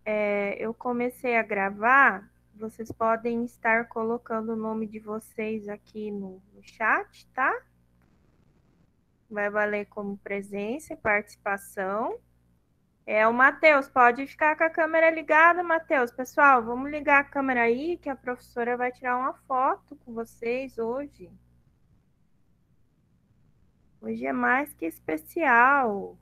eu comecei a gravar, vocês podem estar colocando o nome de vocês aqui no chat, tá? Vai valer como presença e participação. O Matheus, pode ficar com a câmera ligada, Matheus. Pessoal, vamos ligar a câmera aí, que a professora vai tirar uma foto com vocês hoje. Hoje é mais que especial.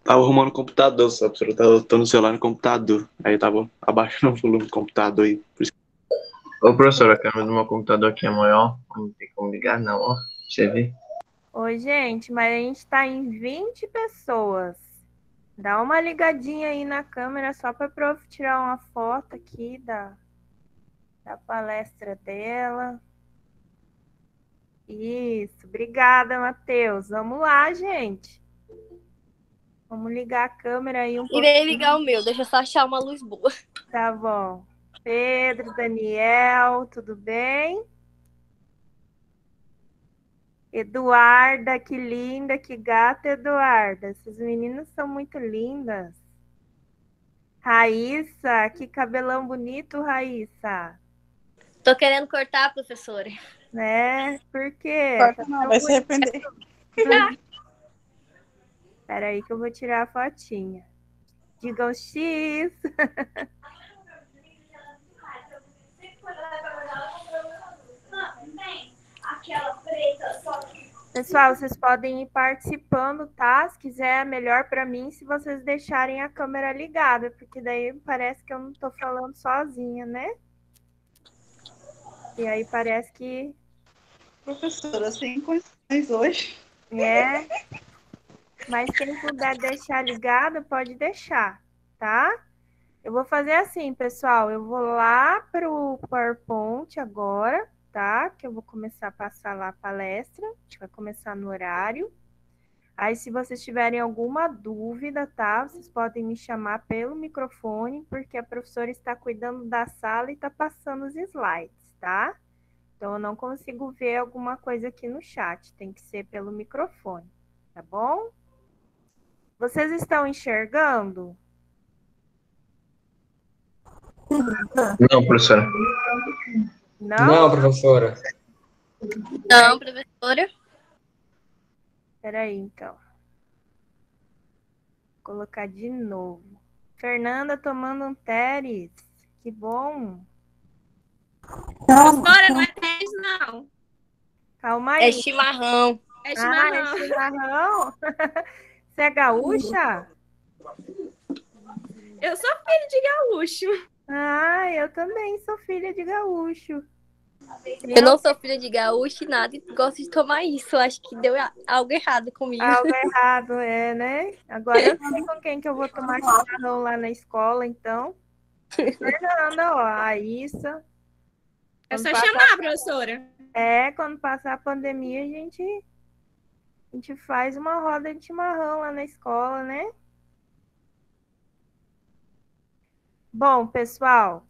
Tava arrumando o computador, sabe? A professora tava no celular no computador. Aí eu tava abaixando o volume do computador aí. Ô, professor, a câmera do meu computador aqui é maior. Não tem como ligar, não, ó. Você vê? Oi, gente, mas a gente tá em 20 pessoas. Dá uma ligadinha aí na câmera só para a prof tirar uma foto aqui da palestra dela. Isso, obrigada, Matheus. Vamos lá, gente. Vamos ligar a câmera aí um pouquinho. Irei ligar o meu, deixa eu só achar uma luz boa. Tá bom. Pedro, Daniel, tudo bem? Eduarda, que linda, que gata, Eduarda. Essas meninas são muito lindas. Raíssa, que cabelão bonito, Raíssa. Tô querendo cortar, professora. Né? Por quê? Corta não, vai se arrepender. Espera aí que eu vou tirar a fotinha. Diga o X. Pessoal, vocês podem ir participando, tá? Se quiser, é melhor para mim se vocês deixarem a câmera ligada, porque daí parece que eu não tô falando sozinha, né? E aí parece que... Professora, sem condições hoje. Mas quem puder deixar ligado, pode deixar, tá? Eu vou fazer assim, pessoal. Eu vou lá para o PowerPoint agora, tá? Que eu vou começar a passar lá a palestra. A gente vai começar no horário. Aí, se vocês tiverem alguma dúvida, tá? Vocês podem me chamar pelo microfone, porque a professora está cuidando da sala e está passando os slides, tá? Então, eu não consigo ver alguma coisa aqui no chat. Tem que ser pelo microfone, tá bom? Vocês estão enxergando? Não, professora. Não, professora. Não, professora. Peraí, então. Vou colocar de novo. Fernanda tomando um Teres. Que bom. Professora, não é Teres, não. Calma aí. É chimarrão. É chimarrão. É chimarrão? Você é gaúcha? Eu sou filha de gaúcho. Eu também sou filha de gaúcho. Eu não sou filha de gaúcho e nada, e gosto de tomar isso. Acho que deu algo errado comigo. Algo errado, né? Agora eu sei com quem que eu vou tomar chimarrão lá na escola, então. Fernanda, ó, a Issa. É só chamar, professora. Quando passar a pandemia, a gente faz uma roda de chimarrão lá na escola, né? Bom, pessoal,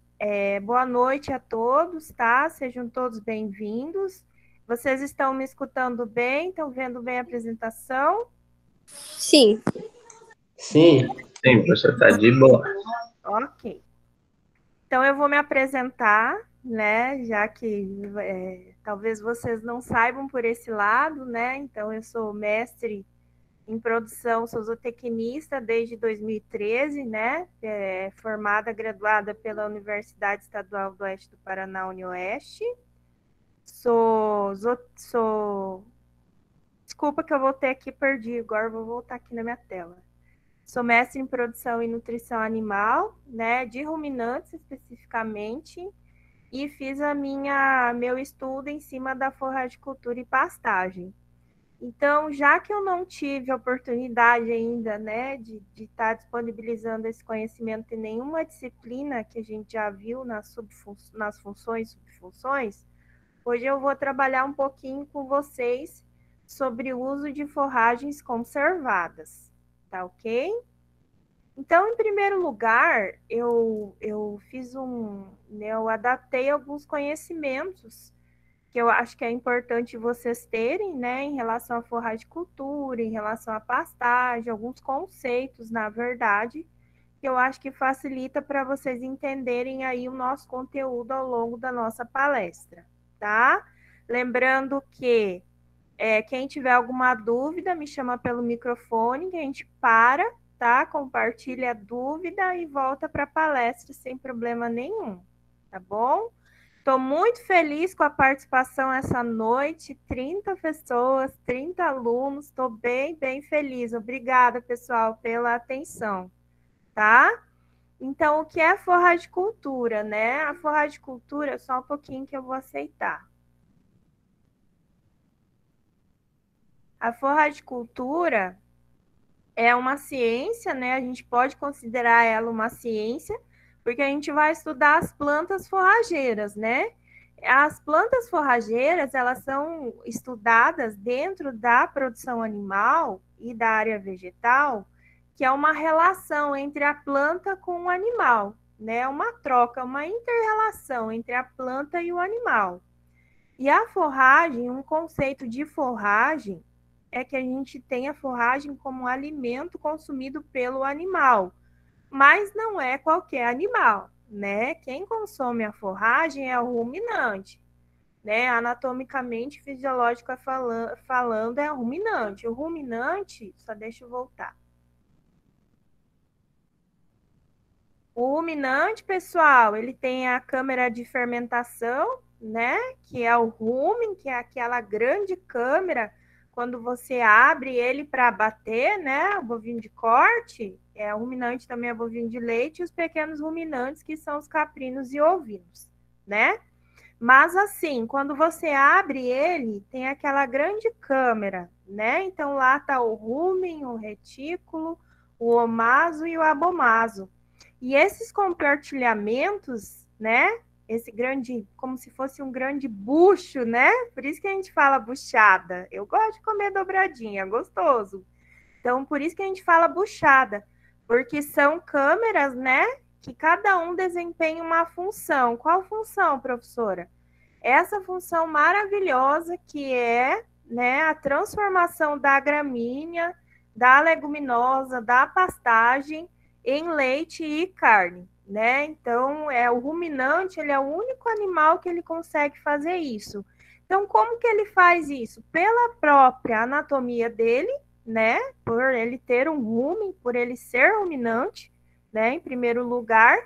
boa noite a todos, tá? Sejam todos bem-vindos. Vocês estão me escutando bem? Estão vendo bem a apresentação? Sim. Sim. Sim, professor, tá de boa. Ok. Então, eu vou me apresentar, né? Já que talvez vocês não saibam por esse lado, né? Então, eu sou mestre em produção, sou zootecnista desde 2013, né? Formada, graduada pela Universidade Estadual do Oeste do Paraná, UniOeste. Desculpa que eu voltei aqui, perdi, agora vou voltar aqui na minha tela. Sou mestre em produção e nutrição animal, né? De ruminantes especificamente, e fiz meu estudo em cima da forragicultura e pastagem. Então, já que eu não tive a oportunidade ainda, né, de estar disponibilizando esse conhecimento em nenhuma disciplina que a gente já viu nas funções e subfunções, hoje eu vou trabalhar um pouquinho com vocês sobre o uso de forragens conservadas, tá ok? Então, em primeiro lugar, eu adaptei alguns conhecimentos que eu acho que é importante vocês terem, né, em relação à forragicultura, em relação à pastagem, alguns conceitos, na verdade, que que eu acho que facilita para vocês entenderem aí o nosso conteúdo ao longo da nossa palestra, tá? Lembrando que quem tiver alguma dúvida, me chama pelo microfone, que a gente para, tá? Compartilha a dúvida e volta para a palestra sem problema nenhum, tá bom? Estou muito feliz com a participação essa noite, 30 pessoas, 30 alunos, estou bem, bem feliz. Obrigada, pessoal, pela atenção, tá? Então, o que é forragicultura, né? A forragicultura, só um pouquinho que eu vou aceitar. A forragicultura é uma ciência, né? A gente pode considerar ela uma ciência, porque a gente vai estudar as plantas forrageiras, né? As plantas forrageiras, elas são estudadas dentro da produção animal e da área vegetal, que é uma relação entre a planta com o animal, né? Uma troca, uma inter-relação entre a planta e o animal. E a forragem, um conceito de forragem, é que a gente tem a forragem como alimento consumido pelo animal, mas não é qualquer animal, né? Quem consome a forragem é o ruminante, né? Anatomicamente, fisiológica falando, é o ruminante. O ruminante, só deixa eu voltar. O ruminante, pessoal, ele tem a câmara de fermentação, né? Que é o rumen, que é aquela grande câmara, quando você abre ele para bater, né? O bovino de corte, o ruminante também é bovino de leite, e os pequenos ruminantes, que são os caprinos e ovinos, né? Mas assim, quando você abre ele, tem aquela grande câmara, né? Então lá está o rumen, o retículo, o omaso e o abomaso. E esses compartilhamentos, né? Esse grande, como se fosse um grande bucho, né? Por isso que a gente fala buchada. Eu gosto de comer dobradinha, gostoso. Então, por isso que a gente fala buchada, porque são câmeras, né? Que cada um desempenha uma função. Qual função, professora? Essa função maravilhosa que é, né, a transformação da gramínea, da leguminosa, da pastagem em leite e carne, né? Então, o ruminante, ele é o único animal que ele consegue fazer isso. Então, como que ele faz isso? Pela própria anatomia dele, né? Por ele ter um rumen, por ele ser ruminante, né? Em primeiro lugar,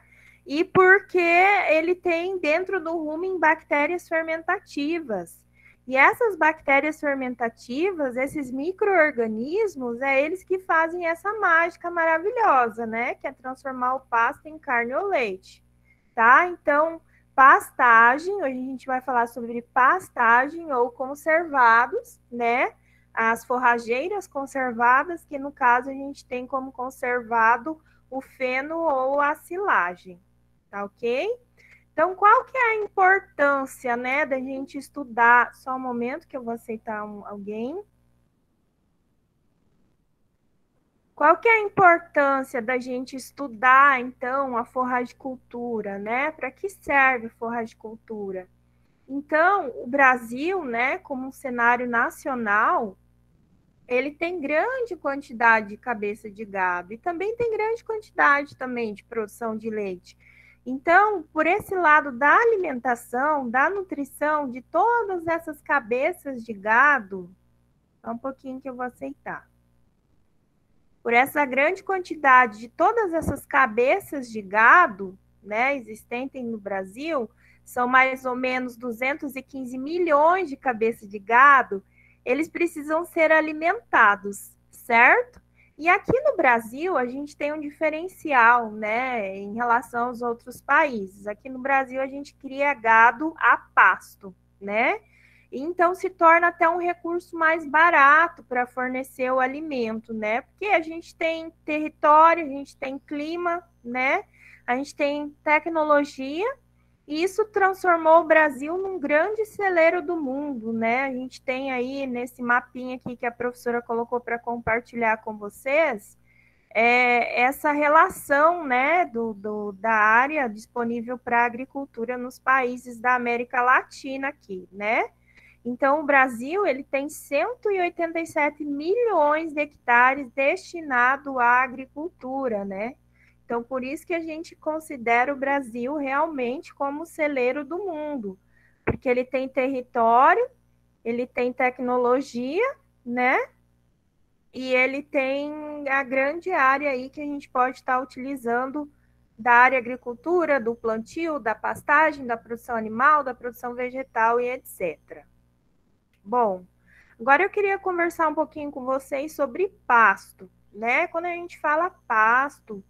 e porque ele tem dentro do rumen bactérias fermentativas. E essas bactérias fermentativas, esses micro-organismos, eles que fazem essa mágica maravilhosa, né? Que é transformar o pasto em carne ou leite, tá? Então, pastagem, hoje a gente vai falar sobre pastagem ou conservados, né? As forrageiras conservadas, que no caso a gente tem como conservado o feno ou a silagem, tá ok? Então, qual que é a importância, né, da gente estudar? Só um momento que eu vou aceitar alguém. Qual que é a importância da gente estudar, então, a forragicultura, né? Para que serve a forragicultura? Então, o Brasil, né, como um cenário nacional, ele tem grande quantidade de cabeça de gado e também tem grande quantidade também de produção de leite. Então, por esse lado da alimentação, da nutrição de todas essas cabeças de gado, só um pouquinho que eu vou aceitar. Por essa grande quantidade de todas essas cabeças de gado, né, existentes no Brasil, são mais ou menos 215 milhões de cabeças de gado, eles precisam ser alimentados, certo? E aqui no Brasil, a gente tem um diferencial, né, em relação aos outros países. Aqui no Brasil, a gente cria gado a pasto, né? Então, se torna até um recurso mais barato para fornecer o alimento, né? Porque a gente tem território, a gente tem clima, né? A gente tem tecnologia, e isso transformou o Brasil num grande celeiro do mundo, né? A gente tem aí nesse mapinha aqui que a professora colocou para compartilhar com vocês, essa relação, né, da área disponível para a agricultura nos países da América Latina aqui, né? Então, o Brasil, ele tem 187 milhões de hectares destinado à agricultura, né? Então, por isso que a gente considera o Brasil realmente como o celeiro do mundo, porque ele tem território, ele tem tecnologia, né? E ele tem a grande área aí que a gente pode estar utilizando da área agricultura, do plantio, da pastagem, da produção animal, da produção vegetal e etc. Bom, agora eu queria conversar um pouquinho com vocês sobre pasto, né? Quando a gente fala pasto,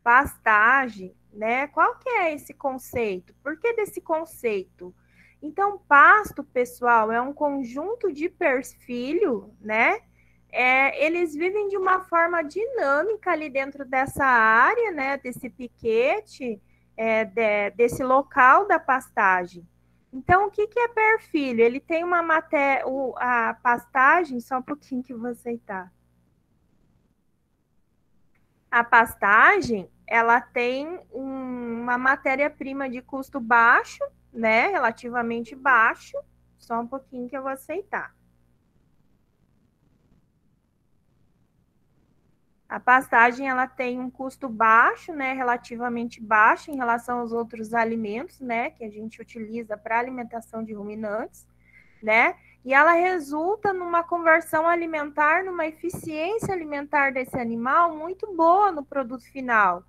pastagem, né? Qual que é esse conceito? Por que desse conceito? Então, pasto, pessoal, é um conjunto de perfilho, né? Eles vivem de uma forma dinâmica ali dentro dessa área, né? Desse piquete, desse local da pastagem. Então, o que é perfilho? Ele tem uma matéria, a pastagem, só um pouquinho que você está. A pastagem, ela tem uma matéria-prima de custo baixo, né? Relativamente baixo. Só um pouquinho que eu vou aceitar. A pastagem, ela tem um custo baixo, né? Relativamente baixo em relação aos outros alimentos, né? Que a gente utiliza para alimentação de ruminantes, né? E ela resulta numa conversão alimentar, numa eficiência alimentar desse animal muito boa no produto final.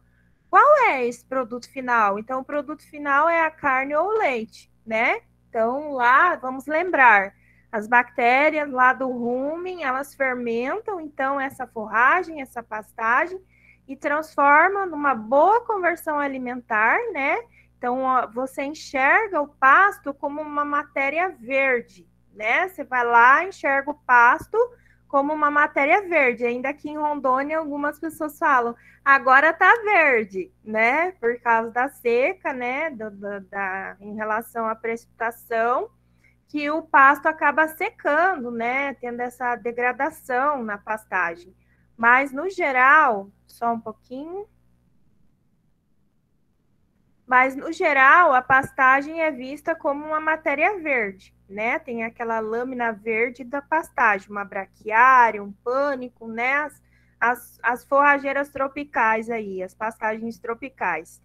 Qual é esse produto final? Então, o produto final é a carne ou o leite, né? Então, lá, vamos lembrar, as bactérias lá do rumen, elas fermentam, então, essa forragem, essa pastagem, e transformam numa boa conversão alimentar, né? Então, ó, você enxerga o pasto como uma matéria verde, né? Você vai lá, enxerga o pasto como uma matéria verde. Ainda aqui em Rondônia, algumas pessoas falam, agora tá verde, né? Por causa da seca, né? Em relação à precipitação, que o pasto acaba secando, né? Tendo essa degradação na pastagem. Mas, no geral, só um pouquinho. Mas, no geral, a pastagem é vista como uma matéria verde, né? Tem aquela lâmina verde da pastagem, uma braquiária, um pânico, né? As forrageiras tropicais aí, as pastagens tropicais.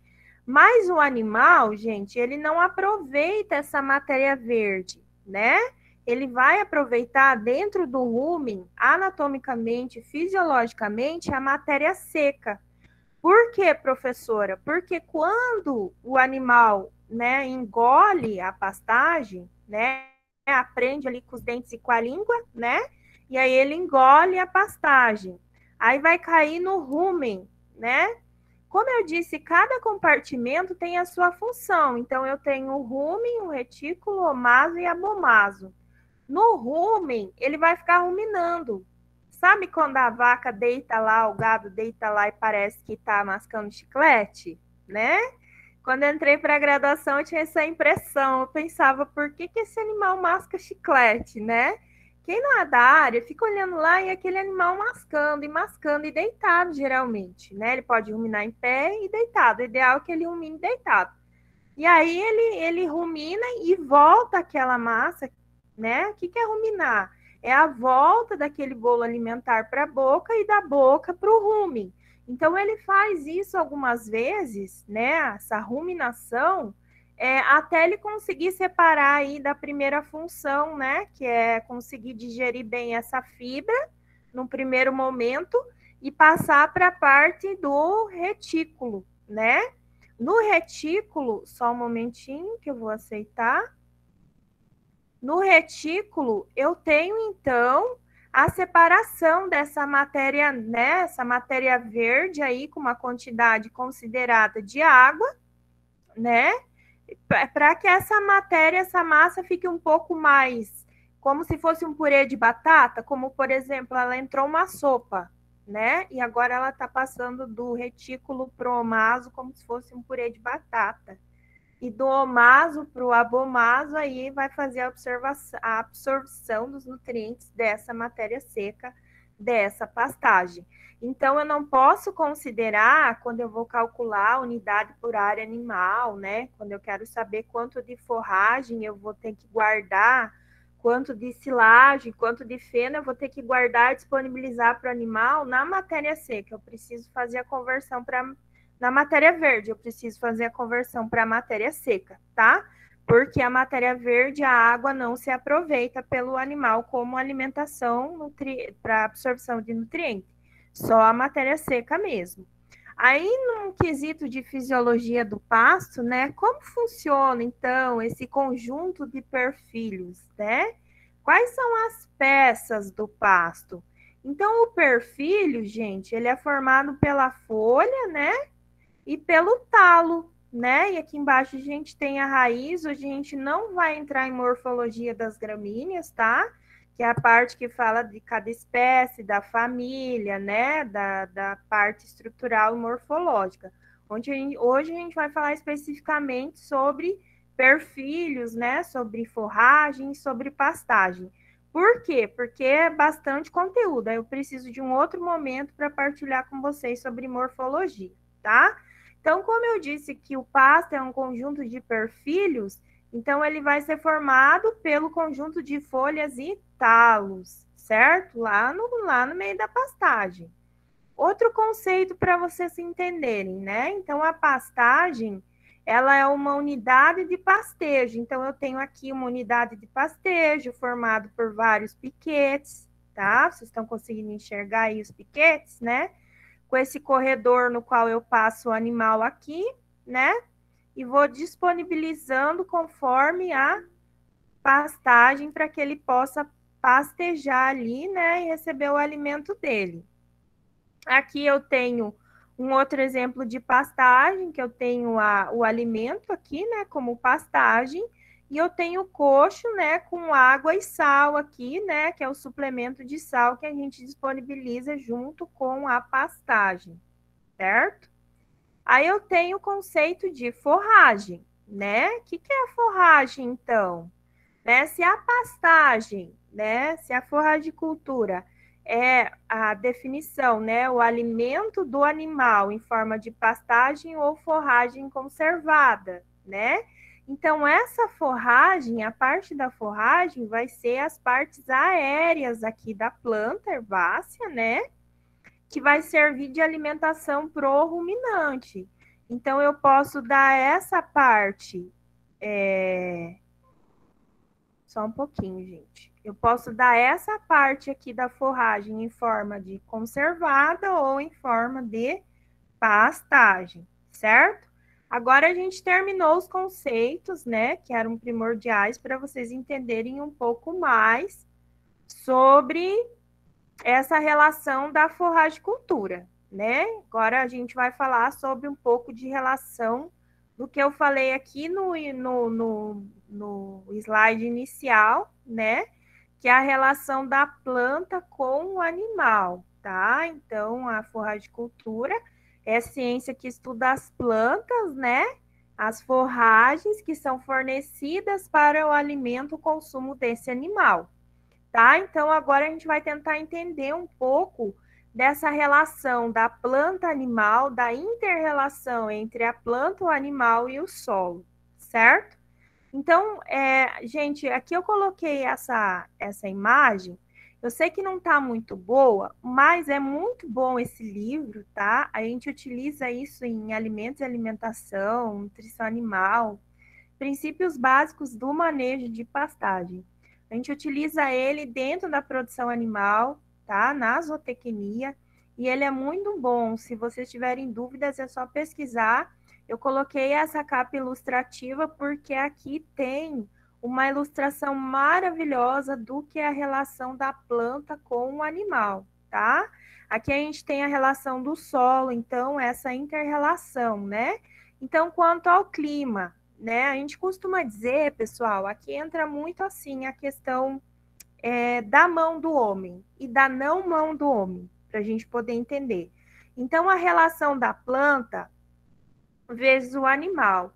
Mas o animal, gente, ele não aproveita essa matéria verde, né? Ele vai aproveitar dentro do rumen, anatomicamente, fisiologicamente, a matéria seca. Por quê, professora? Porque quando o animal, né, engole a pastagem, né, aprende ali com os dentes e com a língua, né, e aí ele engole a pastagem. Aí vai cair no rumen, né? Como eu disse, cada compartimento tem a sua função. Então, eu tenho o rumen, o retículo, o omaso e abomaso. No rumen, ele vai ficar ruminando. Sabe quando a vaca deita lá, o gado deita lá e parece que está mascando chiclete, né? Quando eu entrei para a graduação, eu tinha essa impressão. Eu pensava, por que esse animal masca chiclete, né? Quem não é da área fica olhando lá e aquele animal mascando e deitado, geralmente, né? Ele pode ruminar em pé e deitado. O ideal é que ele rumine deitado. E aí ele rumina e volta aquela massa, né? O que é ruminar? É a volta daquele bolo alimentar para a boca e da boca para o rumen. Então, ele faz isso algumas vezes, né? Essa ruminação, até ele conseguir separar aí da primeira função, né? Que é conseguir digerir bem essa fibra no primeiro momento e passar para a parte do retículo, né? No retículo, só um momentinho que eu vou aceitar. No retículo, eu tenho, então, a separação dessa matéria, né? Essa matéria verde aí, com uma quantidade considerada de água, né? Para que essa matéria, essa massa fique um pouco mais, como se fosse um purê de batata, como, por exemplo, ela entrou uma sopa, né? E agora ela está passando do retículo para o omaso, como se fosse um purê de batata. E do omaso para o abomaso, aí vai fazer a absorção dos nutrientes dessa matéria seca, dessa pastagem. Então, eu não posso considerar, quando eu vou calcular a unidade por área animal, né? Quando eu quero saber quanto de forragem eu vou ter que guardar, quanto de silagem, quanto de feno eu vou ter que guardar e disponibilizar para o animal na matéria seca. Eu preciso fazer a conversão para Na matéria verde, eu preciso fazer a conversão para a matéria seca, tá? Porque a matéria verde, a água não se aproveita pelo animal como alimentação para absorção de nutrientes. Só a matéria seca mesmo. Aí, num quesito de fisiologia do pasto, né? Como funciona, então, esse conjunto de perfilhos, né? Quais são as peças do pasto? Então, o perfilho, gente, ele é formado pela folha, né? E pelo talo, né? E aqui embaixo a gente tem a raiz. Hoje a gente não vai entrar em morfologia das gramíneas, tá? Que é a parte que fala de cada espécie, da família, né? Da parte estrutural e morfológica. Hoje a gente vai falar especificamente sobre perfilhos, né? Sobre forragem, sobre pastagem. Por quê? Porque é bastante conteúdo. Aí eu preciso de um outro momento para partilhar com vocês sobre morfologia, tá? Então, como eu disse que o pasto é um conjunto de perfilhos, então ele vai ser formado pelo conjunto de folhas e talos, certo? Lá no meio da pastagem. Outro conceito para vocês entenderem, né? Então, a pastagem, ela é uma unidade de pastejo. Então, eu tenho aqui uma unidade de pastejo formado por vários piquetes, tá? Vocês estão conseguindo enxergar aí os piquetes, né? Com esse corredor no qual eu passo o animal aqui, né? E vou disponibilizando conforme a pastagem para que ele possa pastejar ali, né? E receber o alimento dele. Aqui eu tenho um outro exemplo de pastagem, que eu tenho o alimento aqui, né? Como pastagem. E eu tenho o coxo, né, com água e sal aqui, né, que é o suplemento de sal que a gente disponibiliza junto com a pastagem, certo? Aí eu tenho o conceito de forragem, né? O que é a forragem, então? Né? Se a pastagem, né, se a forragicultura é a definição, né, o alimento do animal em forma de pastagem ou forragem conservada, né? Então, essa forragem, a parte da forragem vai ser as partes aéreas aqui da planta herbácea, né? Que vai servir de alimentação pro ruminante. Então, eu posso dar essa parte... Só um pouquinho, gente. Eu posso dar essa parte aqui da forragem em forma de conservada ou em forma de pastagem, certo? Agora a gente terminou os conceitos, né, que eram primordiais para vocês entenderem um pouco mais sobre essa relação da forragicultura, né? Agora a gente vai falar sobre um pouco de relação do que eu falei aqui no slide inicial, né? Que é a relação da planta com o animal, tá? Então, a forragicultura é a ciência que estuda as plantas, né? As forragens que são fornecidas para o alimento, o consumo desse animal, tá? Então, agora a gente vai tentar entender um pouco dessa relação da planta animal, da inter-relação entre a planta, o animal e o solo, certo? Então, gente, aqui eu coloquei essa imagem. Eu sei que não está muito boa, mas é muito bom esse livro, tá? A gente utiliza isso em alimentos e alimentação, nutrição animal, princípios básicos do manejo de pastagem. A gente utiliza ele dentro da produção animal, tá? Na zootecnia, e ele é muito bom. Se vocês tiverem dúvidas, é só pesquisar. Eu coloquei essa capa ilustrativa porque aqui tem uma ilustração maravilhosa do que é a relação da planta com o animal, tá? Aqui a gente tem a relação do solo, então essa inter-relação, né? Então, quanto ao clima, né? A gente costuma dizer, pessoal, aqui entra muito assim a questão da mão do homem e da não mão do homem, para a gente poder entender. Então, a relação da planta vezes o animal.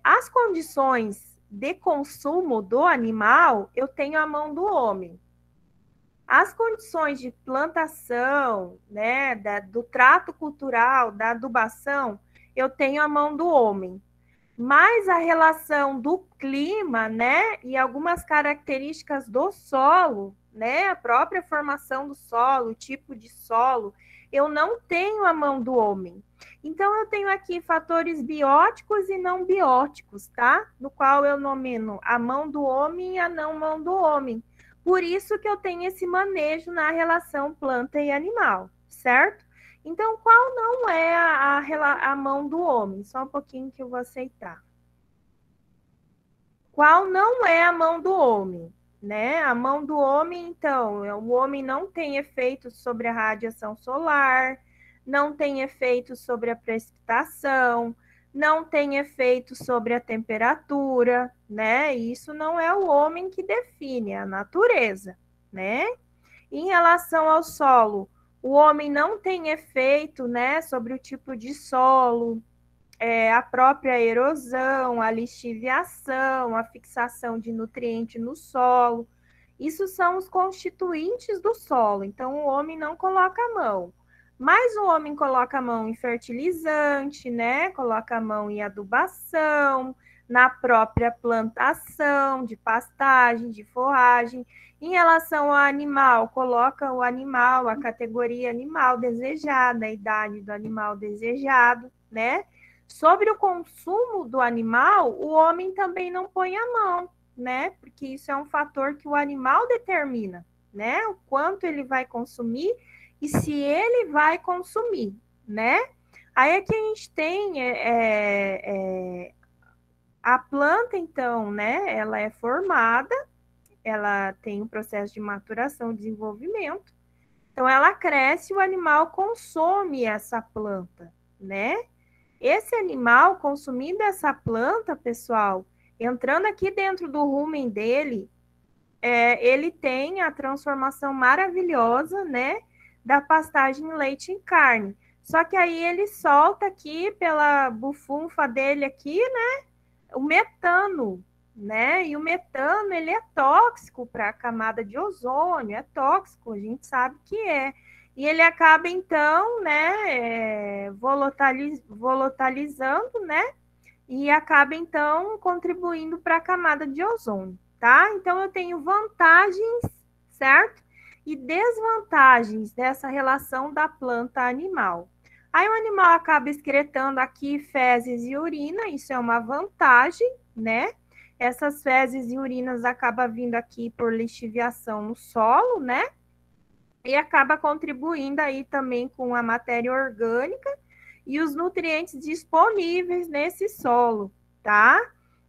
As condições de consumo do animal, eu tenho a mão do homem. As condições de plantação, né, do trato cultural, da adubação, eu tenho a mão do homem. Mas a relação do clima, né, e algumas características do solo, né, a própria formação do solo, o tipo de solo, eu não tenho a mão do homem. Então, eu tenho aqui fatores bióticos e não bióticos, tá? No qual eu nomino a mão do homem e a não mão do homem. Por isso que eu tenho esse manejo na relação planta e animal, certo? Então, qual não é a mão do homem? Só um pouquinho que eu vou aceitar. Qual não é a mão do homem? Né? A mão do homem, então, o homem não tem efeito sobre a radiação solar, não tem efeito sobre a precipitação, não tem efeito sobre a temperatura, né? Isso não é o homem que define, é a natureza, né? Em relação ao solo, o homem não tem efeito, né, sobre o tipo de solo, a própria erosão, a lixiviação, a fixação de nutriente no solo. Isso são os constituintes do solo. Então, o homem não coloca a mão. Mas o homem coloca a mão em fertilizante, né? Coloca a mão em adubação, na própria plantação de pastagem, de forragem. Em relação ao animal, coloca o animal, a categoria animal desejada, a idade do animal desejado, né? Sobre o consumo do animal, o homem também não põe a mão, né? Porque isso é um fator que o animal determina, né? O quanto ele vai consumir e se ele vai consumir, né? Aí é que a gente tem a planta, então, né? Ela é formada, ela tem um processo de maturação e desenvolvimento. Então, ela cresce e o animal consome essa planta, né? Esse animal consumindo essa planta, pessoal, entrando aqui dentro do rumen dele, ele tem a transformação maravilhosa, né, da pastagem em leite em carne. Só que aí ele solta aqui pela bufunfa dele aqui, né, o metano, né? E o metano, ele é tóxico para a camada de ozônio, é tóxico, a gente sabe que é. E ele acaba, então, né, volatilizando, né? E acaba, então, contribuindo para a camada de ozônio, tá? Então, eu tenho vantagens, certo? E desvantagens dessa relação da planta animal. Aí o animal acaba excretando aqui fezes e urina, isso é uma vantagem, né? Essas fezes e urinas acabam vindo aqui por lixiviação no solo, né? E acaba contribuindo aí também com a matéria orgânica e os nutrientes disponíveis nesse solo, tá?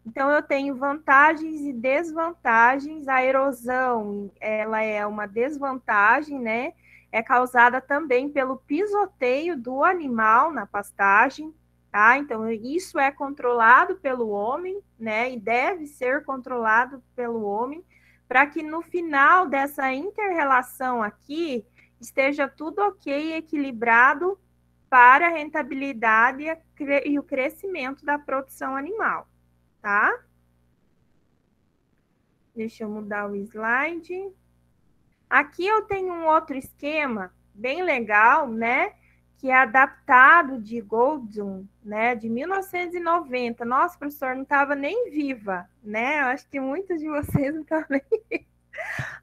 Então, eu tenho vantagens e desvantagens. A erosão, ela é uma desvantagem, né? É causada também pelo pisoteio do animal na pastagem, tá? Então, isso é controlado pelo homem, né? E deve ser controlado pelo homem, para que no final dessa inter-relação aqui esteja tudo ok e equilibrado para a rentabilidade e o crescimento da produção animal, tá? Deixa eu mudar o slide. Aqui eu tenho um outro esquema bem legal, né? Que é adaptado de Goldzoom, né? De 1990. Nossa, professor, não estava nem viva, né? Eu acho que muitos de vocês não estavam nem vivos.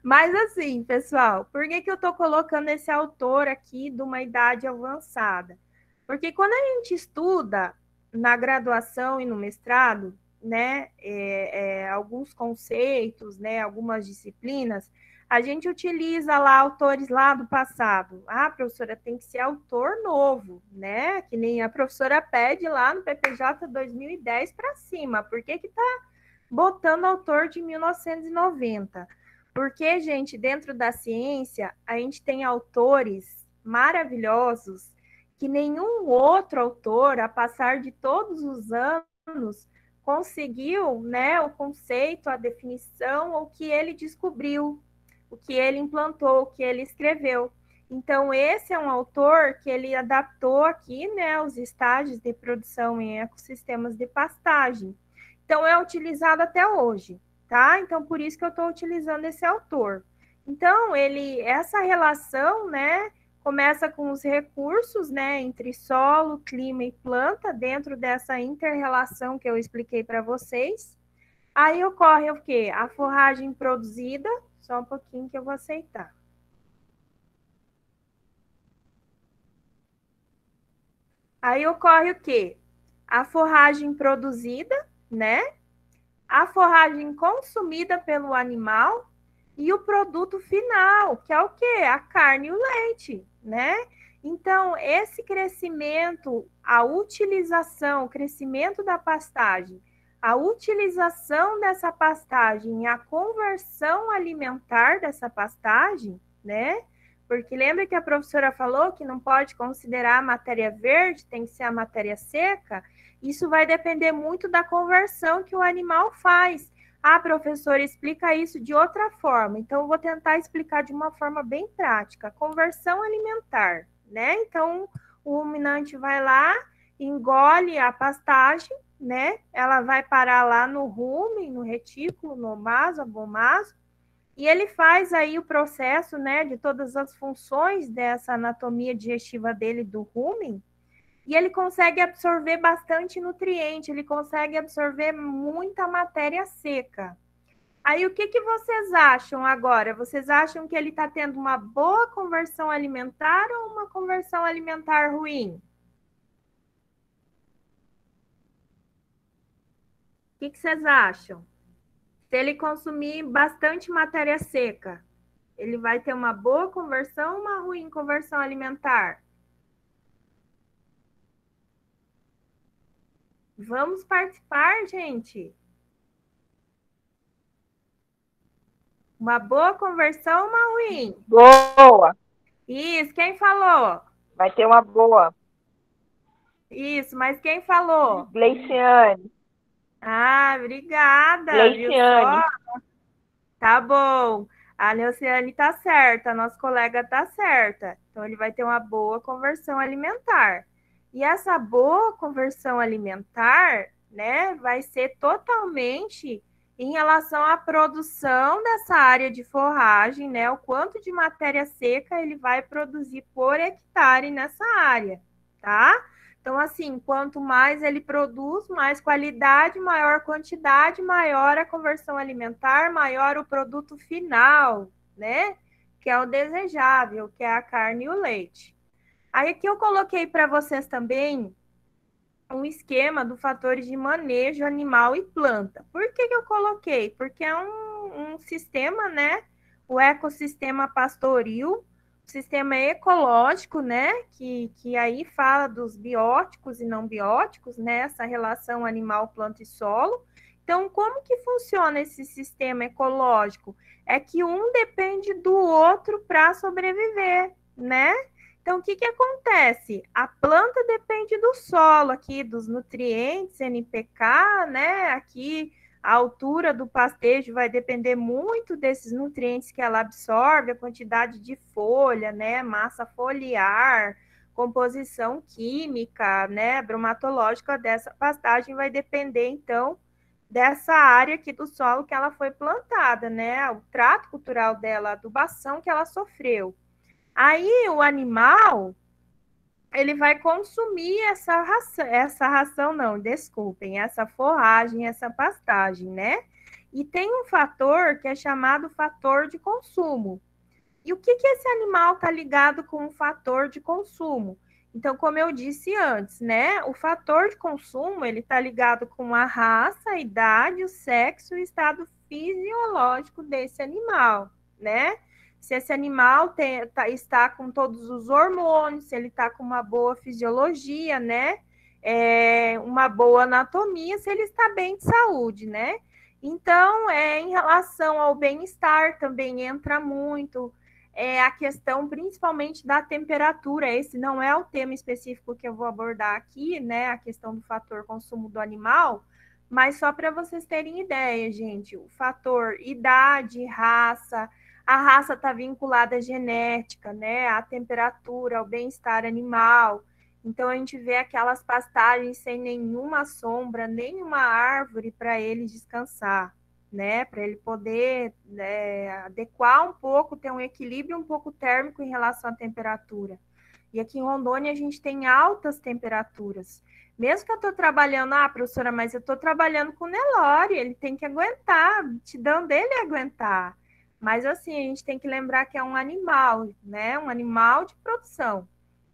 Mas assim, pessoal, por que eu estou colocando esse autor aqui de uma idade avançada? Porque quando a gente estuda na graduação e no mestrado, né, alguns conceitos, né, algumas disciplinas, a gente utiliza lá autores lá do passado. Ah, professora, tem que ser autor novo, né? Que nem a professora pede lá no PPJ 2010 para cima. Por que está botando autor de 1990? Porque, gente, dentro da ciência, a gente tem autores maravilhosos que nenhum outro autor, a passar de todos os anos, conseguiu, né, o conceito, a definição, o que ele descobriu, o que ele implantou, o que ele escreveu. Então, esse é um autor que ele adaptou aqui, né, os estágios de produção em ecossistemas de pastagem. Então, é utilizado até hoje, tá? Então, por isso que eu estou utilizando esse autor. Então, essa relação, né, começa com os recursos, né, entre solo, clima e planta, dentro dessa inter-relação que eu expliquei para vocês. Aí ocorre o quê? A forragem produzida, só um pouquinho que eu vou aceitar. Aí ocorre o quê? A forragem produzida, né? A forragem consumida pelo animal e o produto final, que é o quê? A carne e o leite, né? Então, esse crescimento, a utilização, o crescimento da pastagem, a utilização dessa pastagem e a conversão alimentar dessa pastagem, né? Porque lembra que a professora falou que não pode considerar a matéria verde, tem que ser a matéria seca? Isso vai depender muito da conversão que o animal faz. Ah, professora, explica isso de outra forma. Então, eu vou tentar explicar de uma forma bem prática. Conversão alimentar, né? Então, o ruminante vai lá, engole a pastagem, né? Ela vai parar lá no rumen, no retículo, no omaso, abomaso, e ele faz aí o processo, né, de todas as funções dessa anatomia digestiva dele do rumen, e ele consegue absorver bastante nutriente, ele consegue absorver muita matéria seca. Aí, o que vocês acham agora? Vocês acham que ele está tendo uma boa conversão alimentar ou uma conversão alimentar ruim? O que vocês acham? Se ele consumir bastante matéria seca, ele vai ter uma boa conversão ou uma ruim conversão alimentar? Vamos participar, gente. Uma boa conversão ou uma ruim? Boa. Isso, quem falou? Vai ter uma boa. Isso, mas quem falou? Gleiciane. Ah, obrigada. Gleiciane. Tá bom. A Neuciane tá certa, a nossa colega tá certa. Então, ele vai ter uma boa conversão alimentar. E essa boa conversão alimentar, né, vai ser totalmente em relação à produção dessa área de forragem, né, o quanto de matéria seca ele vai produzir por hectare nessa área, tá? Então, assim, quanto mais ele produz, mais qualidade, maior quantidade, maior a conversão alimentar, maior o produto final, né? Que é o desejável, que é a carne e o leite. Aí aqui eu coloquei para vocês também um esquema do fatores de manejo animal e planta. Por que eu coloquei? Porque é um sistema, né? O ecossistema pastoril, sistema ecológico, né? Que aí fala dos bióticos e não bióticos, né? Essa relação animal, planta e solo. Então, como que funciona esse sistema ecológico? É que um depende do outro para sobreviver, né? Então, o que acontece? A planta depende do solo aqui, dos nutrientes, NPK, né? Aqui, a altura do pastejo vai depender muito desses nutrientes que ela absorve, a quantidade de folha, né? Massa foliar, composição química, né? Bromatológica dessa pastagem vai depender, então, dessa área aqui do solo que ela foi plantada, né? O trato cultural dela, a adubação que ela sofreu. Aí o animal, ele vai consumir essa forragem, essa pastagem, né? E tem um fator que é chamado fator de consumo. E o que esse animal está ligado com o fator de consumo? Então, como eu disse antes, né? O fator de consumo, ele está ligado com a raça, a idade, o sexo e o estado fisiológico desse animal, né? Se esse animal está com todos os hormônios, se ele está com uma boa fisiologia, né? Uma boa anatomia, se ele está bem de saúde, né? Então, em relação ao bem-estar também entra muito a questão principalmente da temperatura. Esse não é o tema específico que eu vou abordar aqui, né? A questão do fator consumo do animal, mas só para vocês terem ideia, gente, o fator idade, raça, a raça está vinculada à genética, né? À temperatura, ao bem-estar animal. Então, a gente vê aquelas pastagens sem nenhuma sombra, nenhuma árvore para ele descansar, né? Para ele poder adequar um pouco, ter um equilíbrio um pouco térmico em relação à temperatura. E aqui em Rondônia, a gente tem altas temperaturas. Mesmo que eu estou trabalhando, professora, mas eu estou trabalhando com Nelore, ele tem que aguentar, a aptidão dele é aguentar. Mas, assim, a gente tem que lembrar que é um animal, né? Um animal de produção.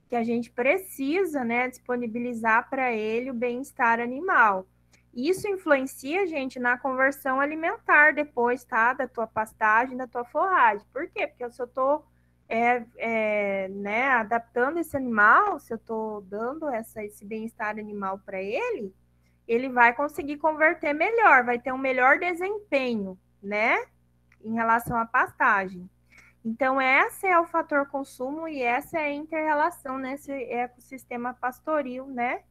que a gente precisa, né, disponibilizar para ele o bem-estar animal. Isso influencia, gente, na conversão alimentar depois, tá? Da tua pastagem, da tua forragem. Por quê? Porque se eu estou né, adaptando esse animal, se eu estou dando esse bem-estar animal para ele, ele vai conseguir converter melhor, vai ter um melhor desempenho, né, em relação à pastagem. Então, esse é o fator consumo e essa é a inter-relação nesse ecossistema pastoril, né,